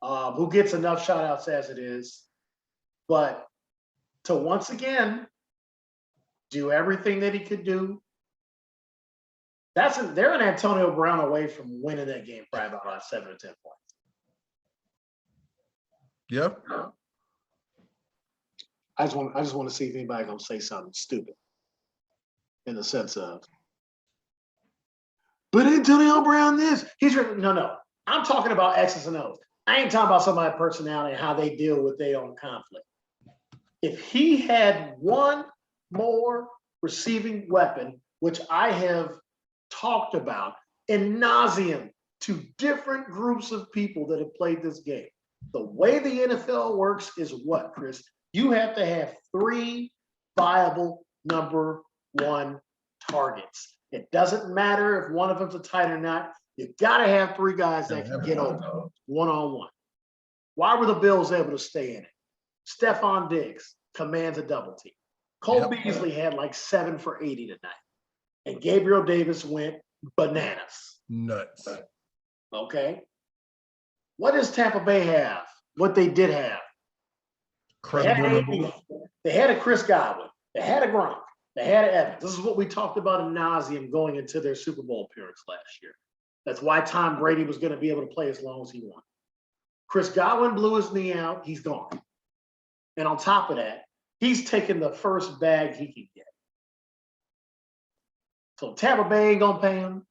who gets enough shout outs as it is. But to once again do everything that he could do, they're an Antonio Brown away from winning that game probably about 7 or 10 points. Yep. I just want to see if anybody gonna say something stupid in the sense of, but Antonio Brown this, no. I'm talking about X's and O's. I ain't talking about somebody's personality and how they deal with their own conflict. If he had one more receiving weapon, which I have talked about in nauseam to different groups of people that have played this game. The way the NFL works is what, Chris? You have to have 3 viable number 1 targets. It doesn't matter if one of them's a tight or not. You got to have 3 guys that can get open one-on-one. Why were the Bills able to stay in it? Stephon Diggs commands a double team. Cole Beasley had like 7 for 80 tonight. And Gabriel Davis went bananas. Nuts. Okay. What does Tampa Bay have? What they did have? They had a Chris Godwin. They had a Gronk. They had an Evans. This is what we talked about in nauseam going into their Super Bowl appearance last year. That's why Tom Brady was going to be able to play as long as he wanted. Chris Godwin blew his knee out. He's gone. And on top of that, he's taking the first bag he can get. So Tampa Bay ain't going to pay him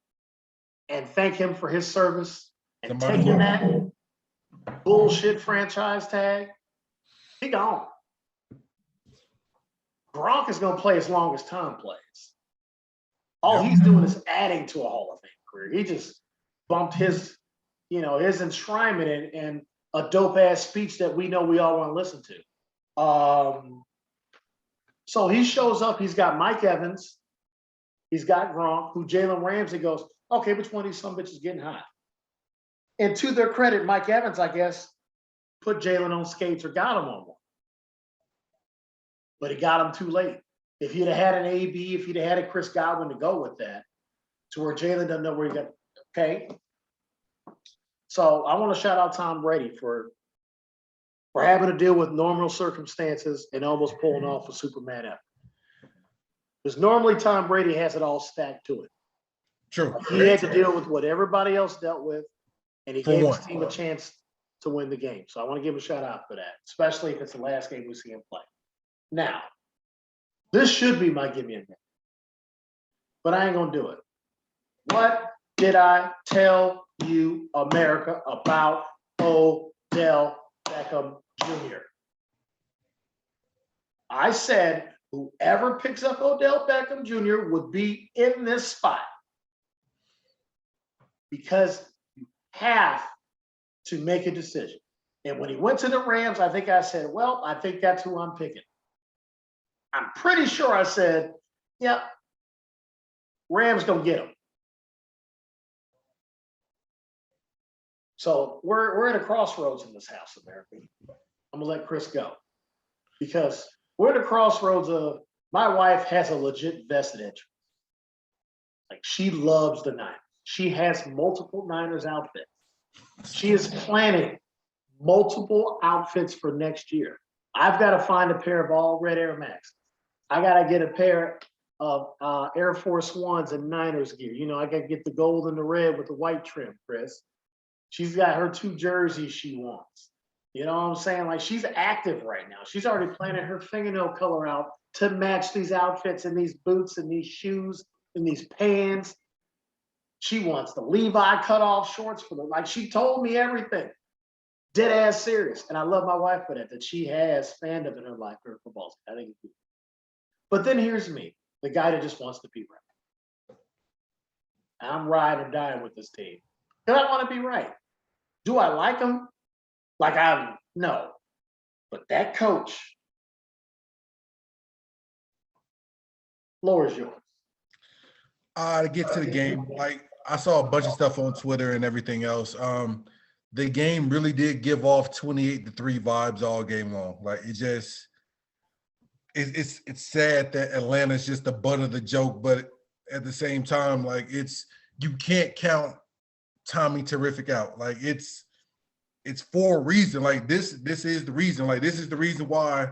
and thank him for his service and taking that. bullshit franchise tag, he gone. Gronk is going to play as long as Tom plays. All he's doing is adding to a Hall of Fame career. He just bumped his enshrinement in a dope ass speech that we know we all want to listen to. So he shows up. He's got Mike Evans. He's got Gronk, who Jalen Ramsey goes, okay, which one of these some bitches getting hot? And to their credit, Mike Evans, I guess, put Jalen on skates or got him on one. But he got him too late. If he'd have had an AB, if he'd have had a Chris Godwin to go with that, to where Jalen doesn't know where he got, okay? So I want to shout out Tom Brady for having to deal with normal circumstances and almost pulling off a Superman effort. Because normally Tom Brady has it all stacked to it. True. He had to deal with what everybody else dealt with, and he gave his team a chance to win the game. So I want to give him a shout out for that, especially if it's the last game we see him play. Now, this should be my give me a minute, but I ain't gonna do it. What did I tell you, America, about Odell Beckham Jr.? I said whoever picks up Odell Beckham Jr. would be in this spot because you have to make a decision. And when he went to the Rams, I think I said, well, I think that's who I'm picking. I'm pretty sure I said, yep, Rams gonna get him. So we're at a crossroads in this house, America. I'm gonna let Chris go because we're at a crossroads of my wife has a legit vested interest. Like she loves the Niners. She has multiple Niners outfits. She is planning multiple outfits for next year. I've got to find a pair of all red Air Max. I got to get a pair of Air Force Ones and Niners gear. You know, I got to get the gold and the red with the white trim, Chris. She's got her 2 jerseys she wants. You know what I'm saying? Like she's active right now. She's already planning her fingernail color out to match these outfits and these boots and these shoes and these pants. She wants the Levi cutoff shorts for them. Like she told me everything. Dead ass serious. And I love my wife for that she has fandom in her life for football. I think it's good. But then here's me, the guy that just wants to be right. I'm riding or dying with this team. Because I want to be right. Do I like him? Like no. But that coach, floor is yours. To get to the game, like I saw a bunch of stuff on Twitter and everything else. The game really did give off 28-3 vibes all game long. Like it's sad that Atlanta's just the butt of the joke, but at the same time, like you can't count Tommy Terrific out. Like it's for a reason. Like this is the reason. Like this is the reason why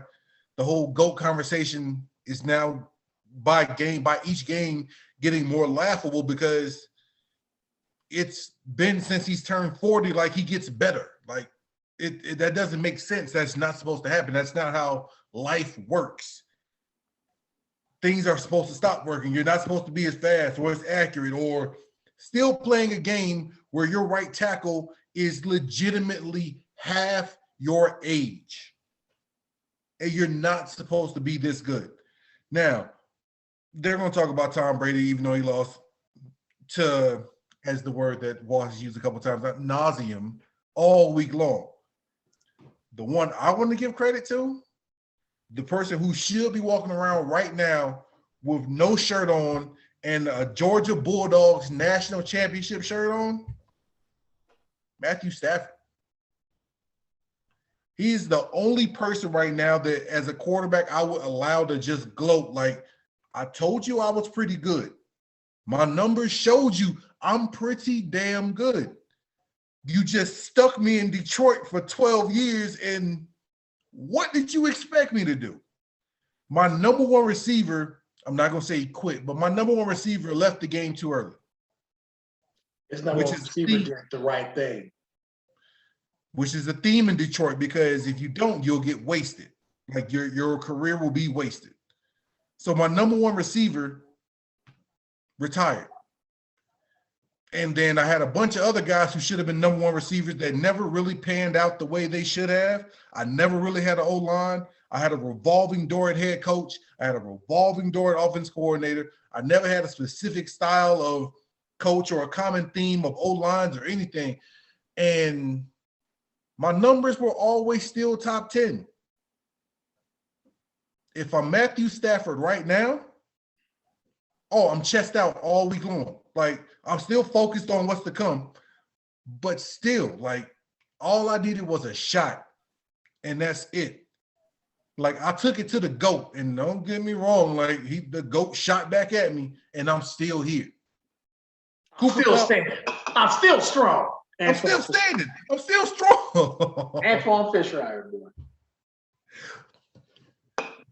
the whole GOAT conversation is now by each game getting more laughable because it's been since he's turned 40, like he gets better. Like that doesn't make sense. That's not supposed to happen. That's not how life works. Things are supposed to stop working. You're not supposed to be as fast or as accurate or still playing a game where your right tackle is legitimately half your age. And you're not supposed to be this good. Now, they're going to talk about Tom Brady, even though he lost to, as the word that Walt has used a couple of times, ad nauseum all week long. The one I want to give credit to, the person who should be walking around right now with no shirt on and a Georgia Bulldogs national championship shirt on, Matthew Stafford. He's the only person right now that as a quarterback I would allow to just gloat like, I told you I was pretty good. My numbers showed you I'm pretty damn good. You just stuck me in Detroit for 12 years, and what did you expect me to do? My number one receiver, I'm not going to say he quit, but my number one receiver left the game too early. His number one receiver did the right thing. Which is a theme in Detroit because if you don't, you'll get wasted. Like your career will be wasted. So my number one receiver retired. And then I had a bunch of other guys who should have been number one receivers that never really panned out the way they should have. I never really had an O-line. I had a revolving door at head coach. I had a revolving door at offense coordinator. I never had a specific style of coach or a common theme of O-lines or anything. And my numbers were always still top 10. If I'm Matthew Stafford right now, I'm chest out all week long. Like, I'm still focused on what's to come, but still, like, all I needed was a shot, and that's it. Like, I took it to the GOAT, and don't get me wrong, like, the GOAT shot back at me, and I'm still here. I'm still standing. I'm still strong. I'm still standing. I'm still strong. Antoine Fisher, I heard doing.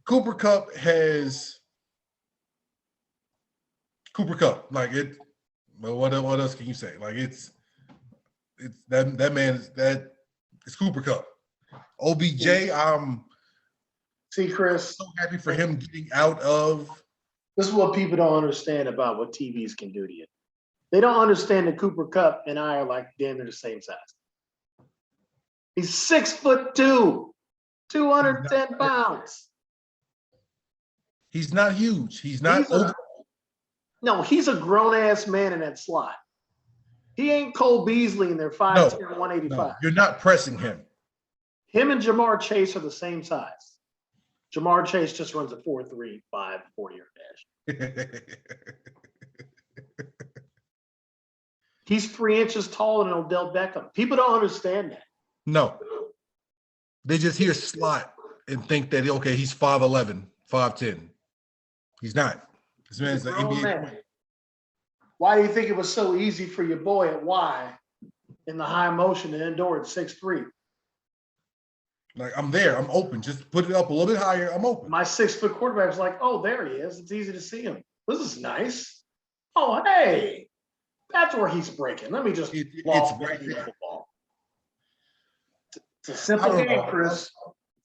Cooper Kupp. Like, it. Well, what else can you say? Like, it's that man it's Cooper Kupp. OBJ, I'm Chris, so happy for him getting out of. This is what people don't understand about what TVs can do to you. They don't understand that Cooper Kupp and I are like damn near the same size. He's 6'2", 210 pounds. He's not huge. He's not. No, he's a grown-ass man in that slot. He ain't Cole Beasley in their 5'10", 185. No, you're not pressing him. Him and Jamar Chase are the same size. Jamar Chase just runs a 4.35 40-yard dash. He's 3 inches taller than Odell Beckham. People don't understand that. No. They just hear slot and think that, okay, he's 5'11", 5'10". He's not. This man's an NBA player. Why do you think it was so easy for your boy at Y in the high motion and indoor at 6'3"? Like, I'm there. I'm open. Just put it up a little bit higher. I'm open. My 6-foot quarterback was like, oh, there he is. It's easy to see him. This is nice. Oh, hey. That's where he's breaking. Let me just it's right there. Football. It's a simple game, Chris.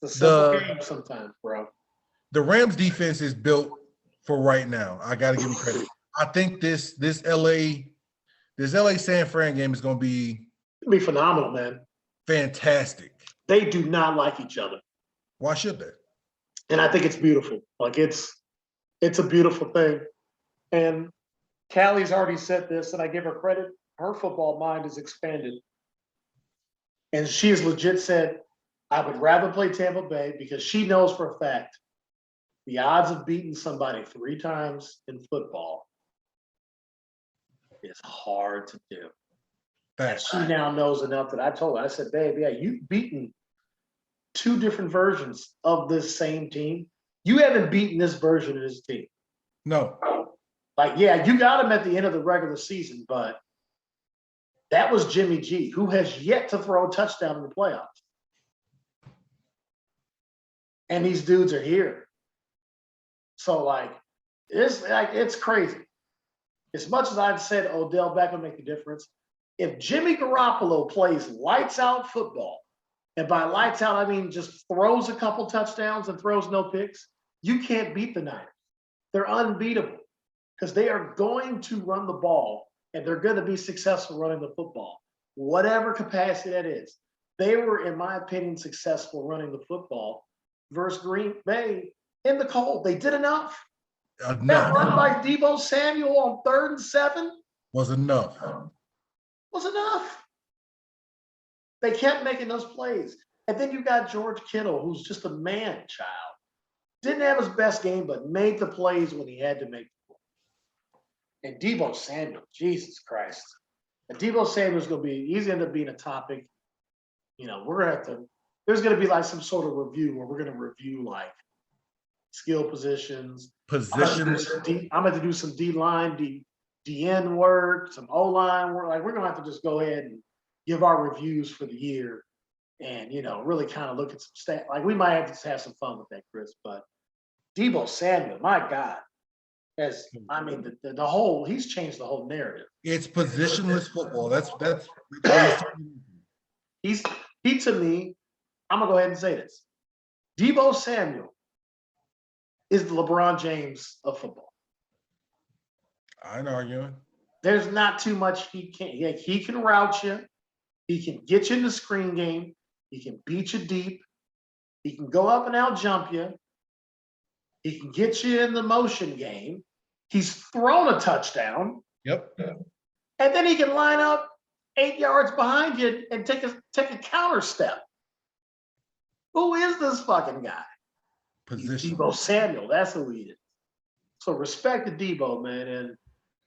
It's a simple game sometimes, bro. The Rams defense is built for right now. I got to give him credit. I think this LA San Fran game is going to be phenomenal, man. Fantastic. They do not like each other. Why should they? And I think it's beautiful. Like, it's a beautiful thing. And Callie's already said this, and I give her credit. Her football mind is expanded. And she has legit said, I would rather play Tampa Bay because she knows for a fact the odds of beating somebody 3 times in football is hard to do. And she now knows enough that I told her, I said, babe, yeah, you've beaten 2 different versions of this same team. You haven't beaten this version of this team. No. Like, yeah, you got him at the end of the regular season, but that was Jimmy G, who has yet to throw a touchdown in the playoffs. And these dudes are here. So, it's crazy. As much as I've said Odell Beckham make a difference, if Jimmy Garoppolo plays lights out football, and by lights out, I mean just throws a couple touchdowns and throws no picks, you can't beat the Niners. They're unbeatable because they are going to run the ball and they're going to be successful running the football, whatever capacity that is. They were, in my opinion, successful running the football versus Green Bay in the cold. They did enough. That run by Deebo Samuel on 3rd and 7 was enough. They kept making those plays. And then you got George Kittle, who's just a man-child. Didn't have his best game, but made the plays when he had to make the plays. And Deebo Samuel, Jesus Christ. And Deebo Samuel's going to be, he's going to end up being a topic. You know, we're going to have to, there's going to be like some sort of review where we're going to review like skill positions. I'm going to do some D-line, DN work, some O-line work. Like, we're going to have to just go ahead and give our reviews for the year and, you know, really kind of look at some stats. Like, we might have to have some fun with that, Chris. But Deebo Samuel, my God, the whole, he's changed the whole narrative. It's positionless football. That's he to me, I'm going to go ahead and say this. Deebo Samuel is the LeBron James of football. I ain't arguing. There's not too much he can't. He can route you. He can get you in the screen game. He can beat you deep. He can go up and out jump you. He can get you in the motion game. He's thrown a touchdown. Yep. And then he can line up 8 yards behind you and take a counter step. Who is this fucking guy? Position. Debo Samuel. That's who he is. So respect the Debo, man. And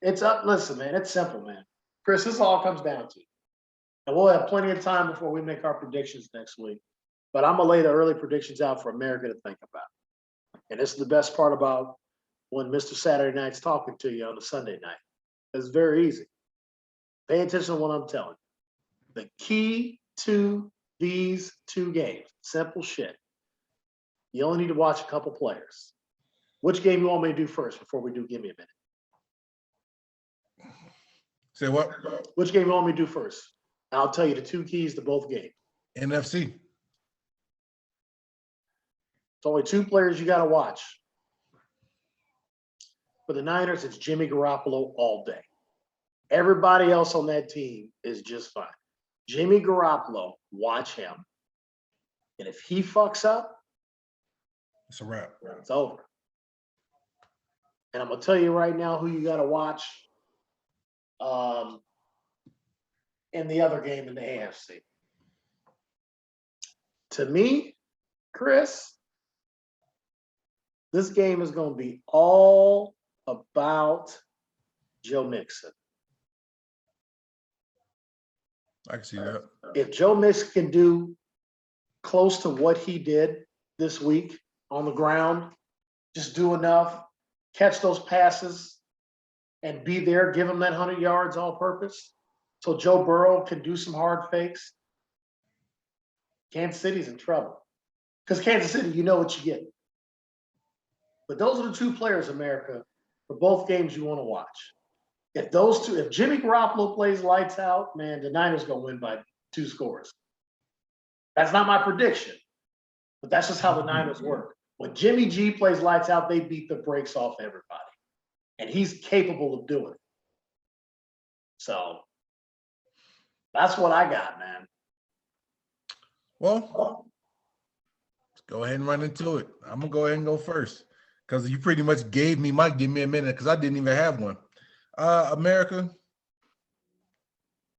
it's up. Listen, man, it's simple, man. Chris, this all comes down to. And we'll have plenty of time before we make our predictions next week. But I'm going to lay the early predictions out for America to think about. And this is the best part about when Mr. Saturday Night's talking to you on a Sunday night. It's very easy. Pay attention to what I'm telling you. The key to these two games, simple shit. You only need to watch a couple players. Which game you want me to do first before we do? Give me a minute. Say what? Which game you want me to do first? I'll tell you the two keys to both games. NFC. It's only two players you got to watch. For the Niners, it's Jimmy Garoppolo all day. Everybody else on that team is just fine. Jimmy Garoppolo, watch him. And if he fucks up, It's a wrap. it's over. And I'm going to tell you right now who you got to watch in the other game in the AFC. To me, Chris, this game is going to be all about Joe Mixon. I can see that. If Joe Mixon can do close to what he did this week on the ground, just do enough, catch those passes, and be there, give him that 100 yards all purpose, so Joe Burrow can do some hard fakes, Kansas City's in trouble. Because Kansas City, you know what you get. But those are the two players, America, for both games you want to watch. If those two, if Jimmy Garoppolo plays lights out, man, the Niners going to win by 2 scores. That's not my prediction, but that's just how the Niners work. When Jimmy G plays lights out, they beat the brakes off everybody. And he's capable of doing it. So that's what I got, man. Well, let's go ahead and run into it. I'm going to go ahead and go first because you pretty much gave me my give me a minute because I didn't even have one. America,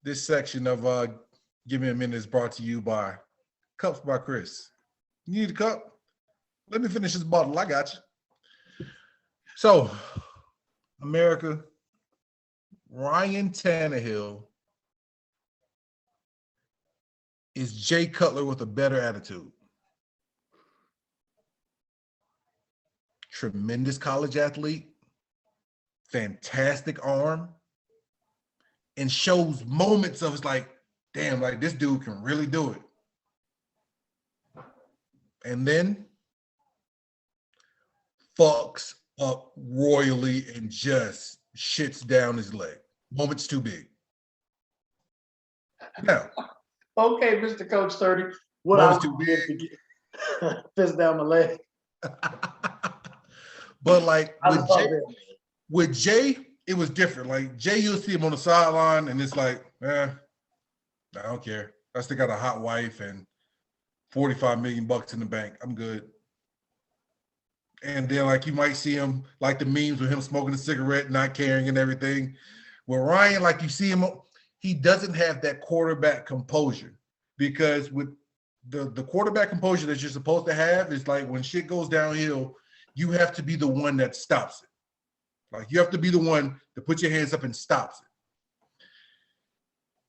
this section of Give Me a Minute is brought to you by Cups by Chris. You need a cup? Let me finish this bottle. I got you. So, America, Ryan Tannehill is Jay Cutler with a better attitude. Tremendous college athlete, fantastic arm, and shows moments of it's like, damn, like this dude can really do it. And then fucks up royally and just shits down his leg. Moment's too big. Now, Okay, Mr. Coach 30. What Moment's I too did to get fist down my leg. but like I was with Jay, it was different. Like Jay, you'll see him on the sideline, and it's like, I don't care. I still got a hot wife and $45 million in the bank. I'm good. And then like you might see him like the memes with him smoking a cigarette, not caring and everything. With Ryan, like you see him, he doesn't have that quarterback composure because with the quarterback composure that you're supposed to have is like when shit goes downhill, you have to be the one that stops it. Like you have to be the one to put your hands up and stops it.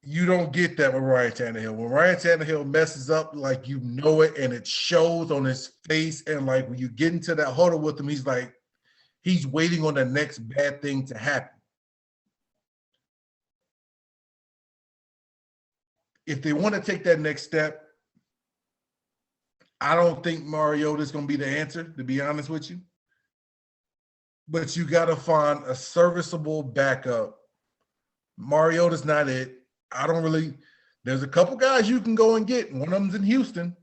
You don't get that with Ryan Tannehill. When Ryan Tannehill messes up, like you know it, and it shows on his face. And like when you get into that huddle with him, he's like, he's waiting on the next bad thing to happen. If they want to take that next step, I don't think Mariota's going to be the answer, to be honest with you. But you got to find a serviceable backup. Mariota's not it. There's a couple guys you can go and get. One of them's in Houston.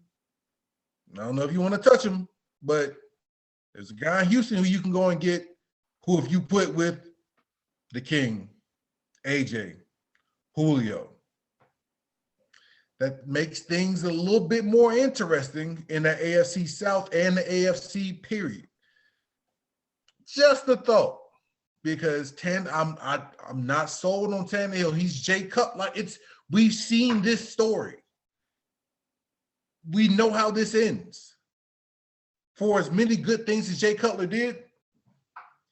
I don't know if you want to touch him, but there's a guy in Houston who you can go and get who, if you put with the king, AJ, Julio. That makes things a little bit more interesting in the AFC South and the AFC period. Just a thought, because I'm not sold on Tannehill. He's Jay Cutler. We've seen this story. We know how this ends. For as many good things as Jay Cutler did,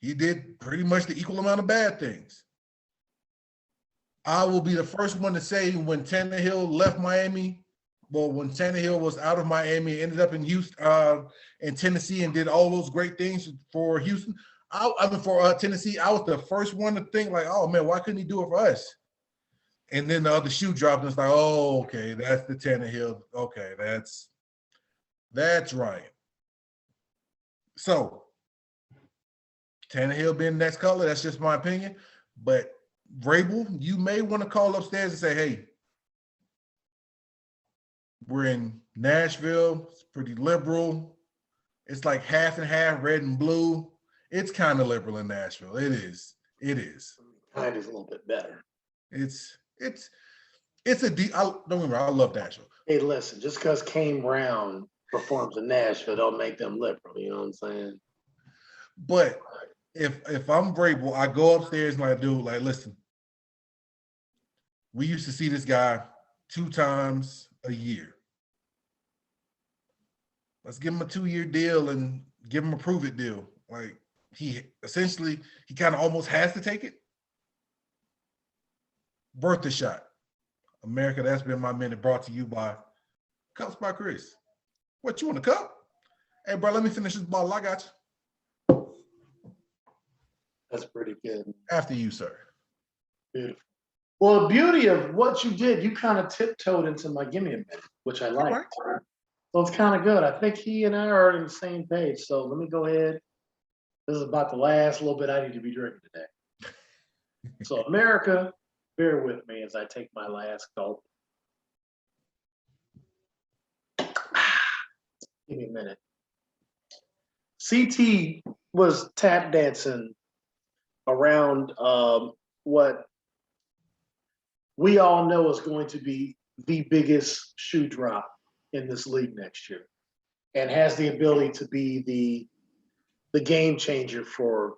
he did pretty much the equal amount of bad things. I will be the first one to say when Tannehill left Miami, when Tannehill was out of Miami, ended up in Houston, in Tennessee, and did all those great things for Houston. For Tennessee, I was the first one to think like, oh man, why couldn't he do it for us? And then the other shoe dropped, and it's like, oh, okay, that's the Tannehill. Okay, that's Ryan. So Tannehill being the next color, that's just my opinion. But Vrabel, you may want to call upstairs and say, hey, we're in Nashville. It's pretty liberal. It's like half and half, red and blue. It's kind of liberal in Nashville. It is. It is. Kind is a little bit better. It's a deep. Don't get me wrong, I love Nashville. Hey, listen, just because Kane Brown performs in Nashville don't make them liberal. You know what I'm saying? But if I'm Vrabel, I go upstairs and I do like, listen, we used to see this guy 2 times a year. Let's give him a 2-year deal and give him a prove it deal. Like he kind of almost has to take it. Worth the shot. America, that's been my minute, brought to you by Cups by Chris. What, you want a cup? Hey, bro, let me finish this bottle. I got you. That's pretty good. After you, sir. Beautiful. Well, the beauty of what you did, you kind of tiptoed into my gimme a minute, which I like. Right. So it's kind of good. I think he and I are on the same page. So let me go ahead. This is about the last little bit I need to be drinking today. So America, bear with me as I take my last gulp. Give me a minute. CT was tap dancing around what we all know is going to be the biggest shoe drop in this league next year, and has the ability to be the game changer for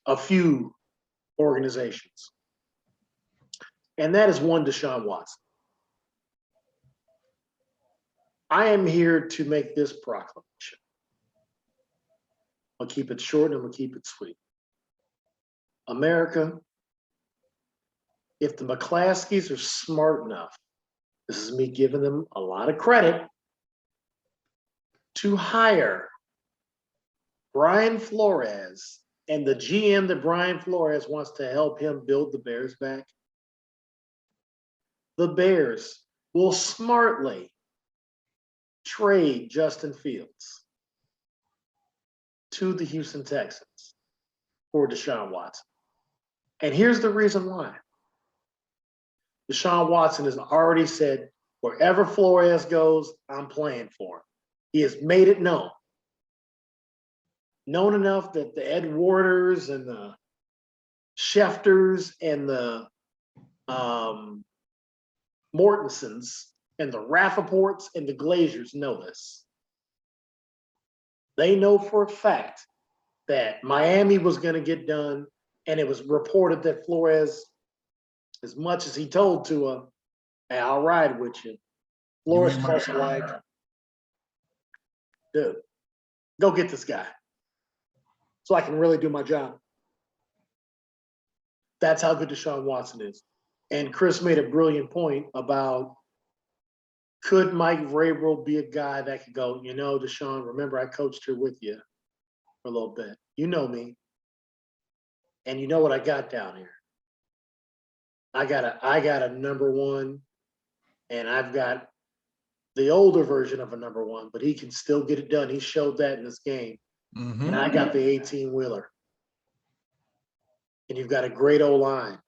a few organizations. And that is one Deshaun Watson. I am here to make this proclamation. I'll keep it short and we'll keep it sweet. America, if the McClaskeys are smart enough, this is me giving them a lot of credit, to hire Brian Flores and the GM that Brian Flores wants to help him build the Bears back, the Bears will smartly trade Justin Fields to the Houston Texans for Deshaun Watson. And here's the reason why. Deshaun Watson has already said, wherever Flores goes, I'm playing for him. He has made it known. Known enough that the Ed Warders and the Schefters and the Mortensons and the Rappaports and the Glaziers know this. They know for a fact that Miami was going to get done, and it was reported that Flores, as much as he told Tua, hey, I'll ride with you, Flores was like, dude, go get this guy so I can really do my job. That's how good Deshaun Watson is. And Chris made a brilliant point about, could Mike Vrabel be a guy that could go, you know, Deshaun, remember I coached here with you for a little bit. You know me. And you know what I got down here. I got a number one, and I've got the older version of a number one, but he can still get it done. He showed that in this game. Mm-hmm. And I got the 18-wheeler. And you've got a great O-line.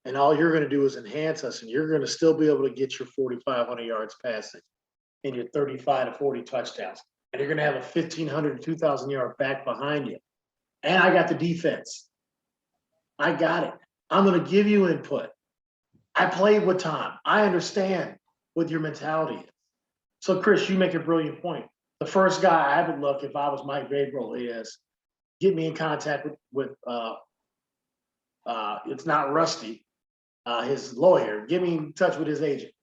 And all you're going to do is enhance us, and you're going to still be able to get your 4,500 yards passing and your 35 to 40 touchdowns. And you're going to have a 1,500 to 2,000 yard back behind you. And I got the defense. I got it. I'm going to give you input. I played with Tom. I understand what your mentality is. So, Chris, you make a brilliant point. The first guy I would look if I was Mike Vrabel is get me in contact with it's not Rusty, his lawyer. Get me in touch with his agent.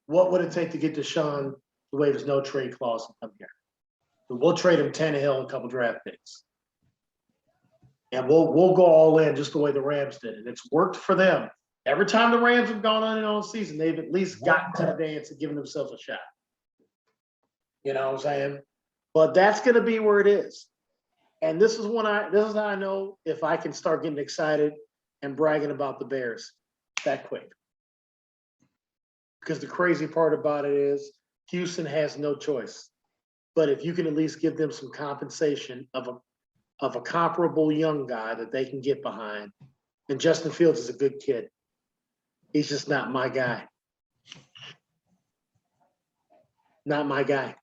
What would it take to get Deshaun to waive his no trade clause and come here? We'll trade him Tannehill and a couple draft picks. And we'll go all in just the way the Rams did. And it's worked for them. Every time the Rams have gone on and on season, they've at least gotten to the dance and given themselves a shot. You know what I'm saying? But that's going to be where it is. And this is how I know if I can start getting excited and bragging about the Bears that quick. Because the crazy part about it is Houston has no choice. But if you can at least give them some compensation of a comparable young guy that they can get behind, and Justin Fields is a good kid. He's just not my guy. Not my guy.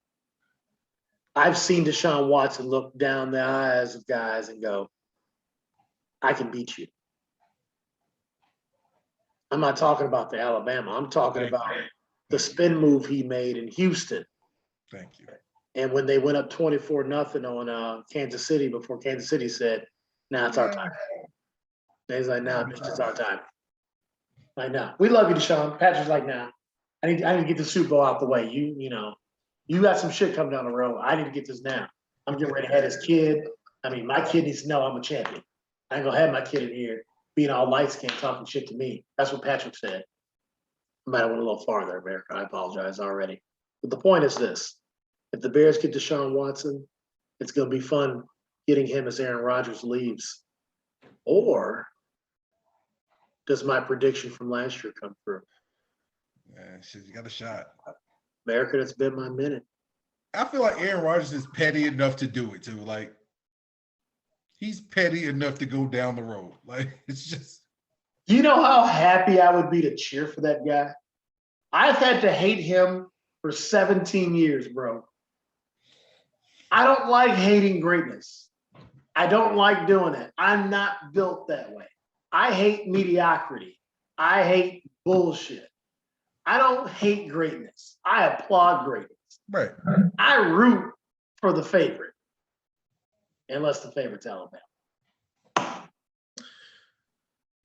I've seen Deshaun Watson look down the eyes of guys and go, I can beat you. I'm not talking about the Alabama. I'm talking about the spin move he made in Houston. Thank you. And when they went up 24-0 on Kansas City before Kansas City said, nah, it's our time. And he's like, nah, bitch, it's our time. Like, nah. We love you, Deshaun. Patrick's like, nah. I need to get the Super Bowl out the way. You got some shit coming down the road. I need to get this now. I'm getting ready to have his kid. I mean, my kid needs to know I'm a champion. I ain't gonna have my kid in here being all light skinned talking shit to me. That's what Patrick said. I might have went a little farther, America. I apologize already. But the point is this. If the Bears get Deshaun Watson, it's going to be fun getting him as Aaron Rodgers leaves. Or does my prediction from last year come through? Man, shit, you got a shot. America, that's been my minute. I feel like Aaron Rodgers is petty enough to do it, too. Like, he's petty enough to go down the road. Like, it's just. You know how happy I would be to cheer for that guy? I've had to hate him for 17 years, bro. I don't like hating greatness. I don't like doing it. I'm not built that way. I hate mediocrity. I hate bullshit. I don't hate greatness. I applaud greatness. Right. I root for the favorite. Unless the favorite's Alabama.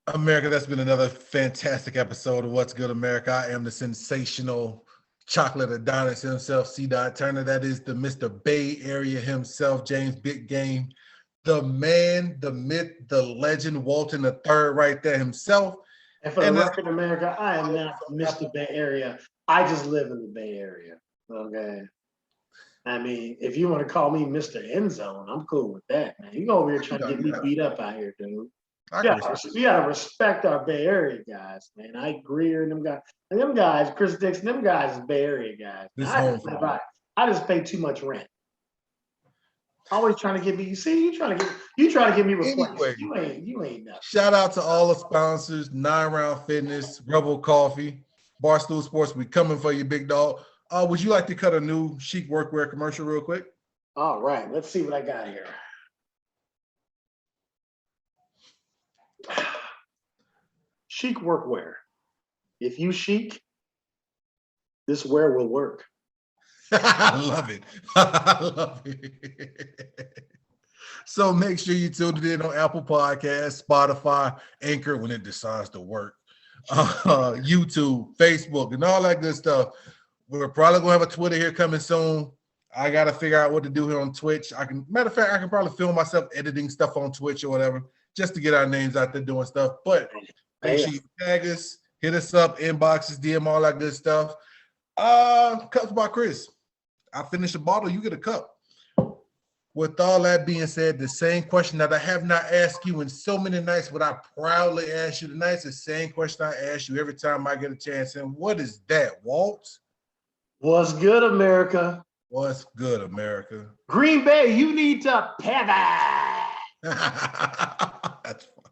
America, that's been another fantastic episode of What's Good America. I am the sensational chocolate Adonis himself, C. Turner. That is the Mr. Bay Area himself, James Big Game, the man, the myth, the legend, Walton III right there himself. And for the record, America, I am not Mr. Bay Area. I just live in the Bay Area. Okay. I mean, if you want to call me Mr. End Zone, I'm cool with that, man. You go over here trying to get me beat up out here, dude. We gotta respect our Bay Area guys, man. Ike Greer and them guys. And them guys, Chris Dixon, them guys is Bay Area guys. I just pay too much rent. Always trying to get me. You see, you trying to get me replaced. Anyway, you ain't nothing. Shout out to all the sponsors: 9 Round Fitness, Rebel Coffee, Barstool Sports. We coming for you, big dog. Would you like to cut a new chic workwear commercial real quick? All right, let's see what I got here. Chic workwear. If you chic, this wear will work. I love it. I love it. So make sure you tune it in on Apple Podcasts, Spotify, Anchor when it decides to work, YouTube, Facebook, and all that good stuff. We're probably gonna have a Twitter here coming soon. I gotta figure out what to do here on Twitch. Matter of fact, I can probably film myself editing stuff on Twitch or whatever, just to get our names out there doing stuff. But make sure you tag us, hit us up, inboxes, DM, all that good stuff. Cups by Chris. I finish a bottle, you get a cup. With all that being said, the same question that I have not asked you in so many nights, but I proudly ask you tonight, is the same question I ask you every time I get a chance. And what is that, Walt? What's good, America? What's good, America? Green Bay, you need to pivot. That's funny.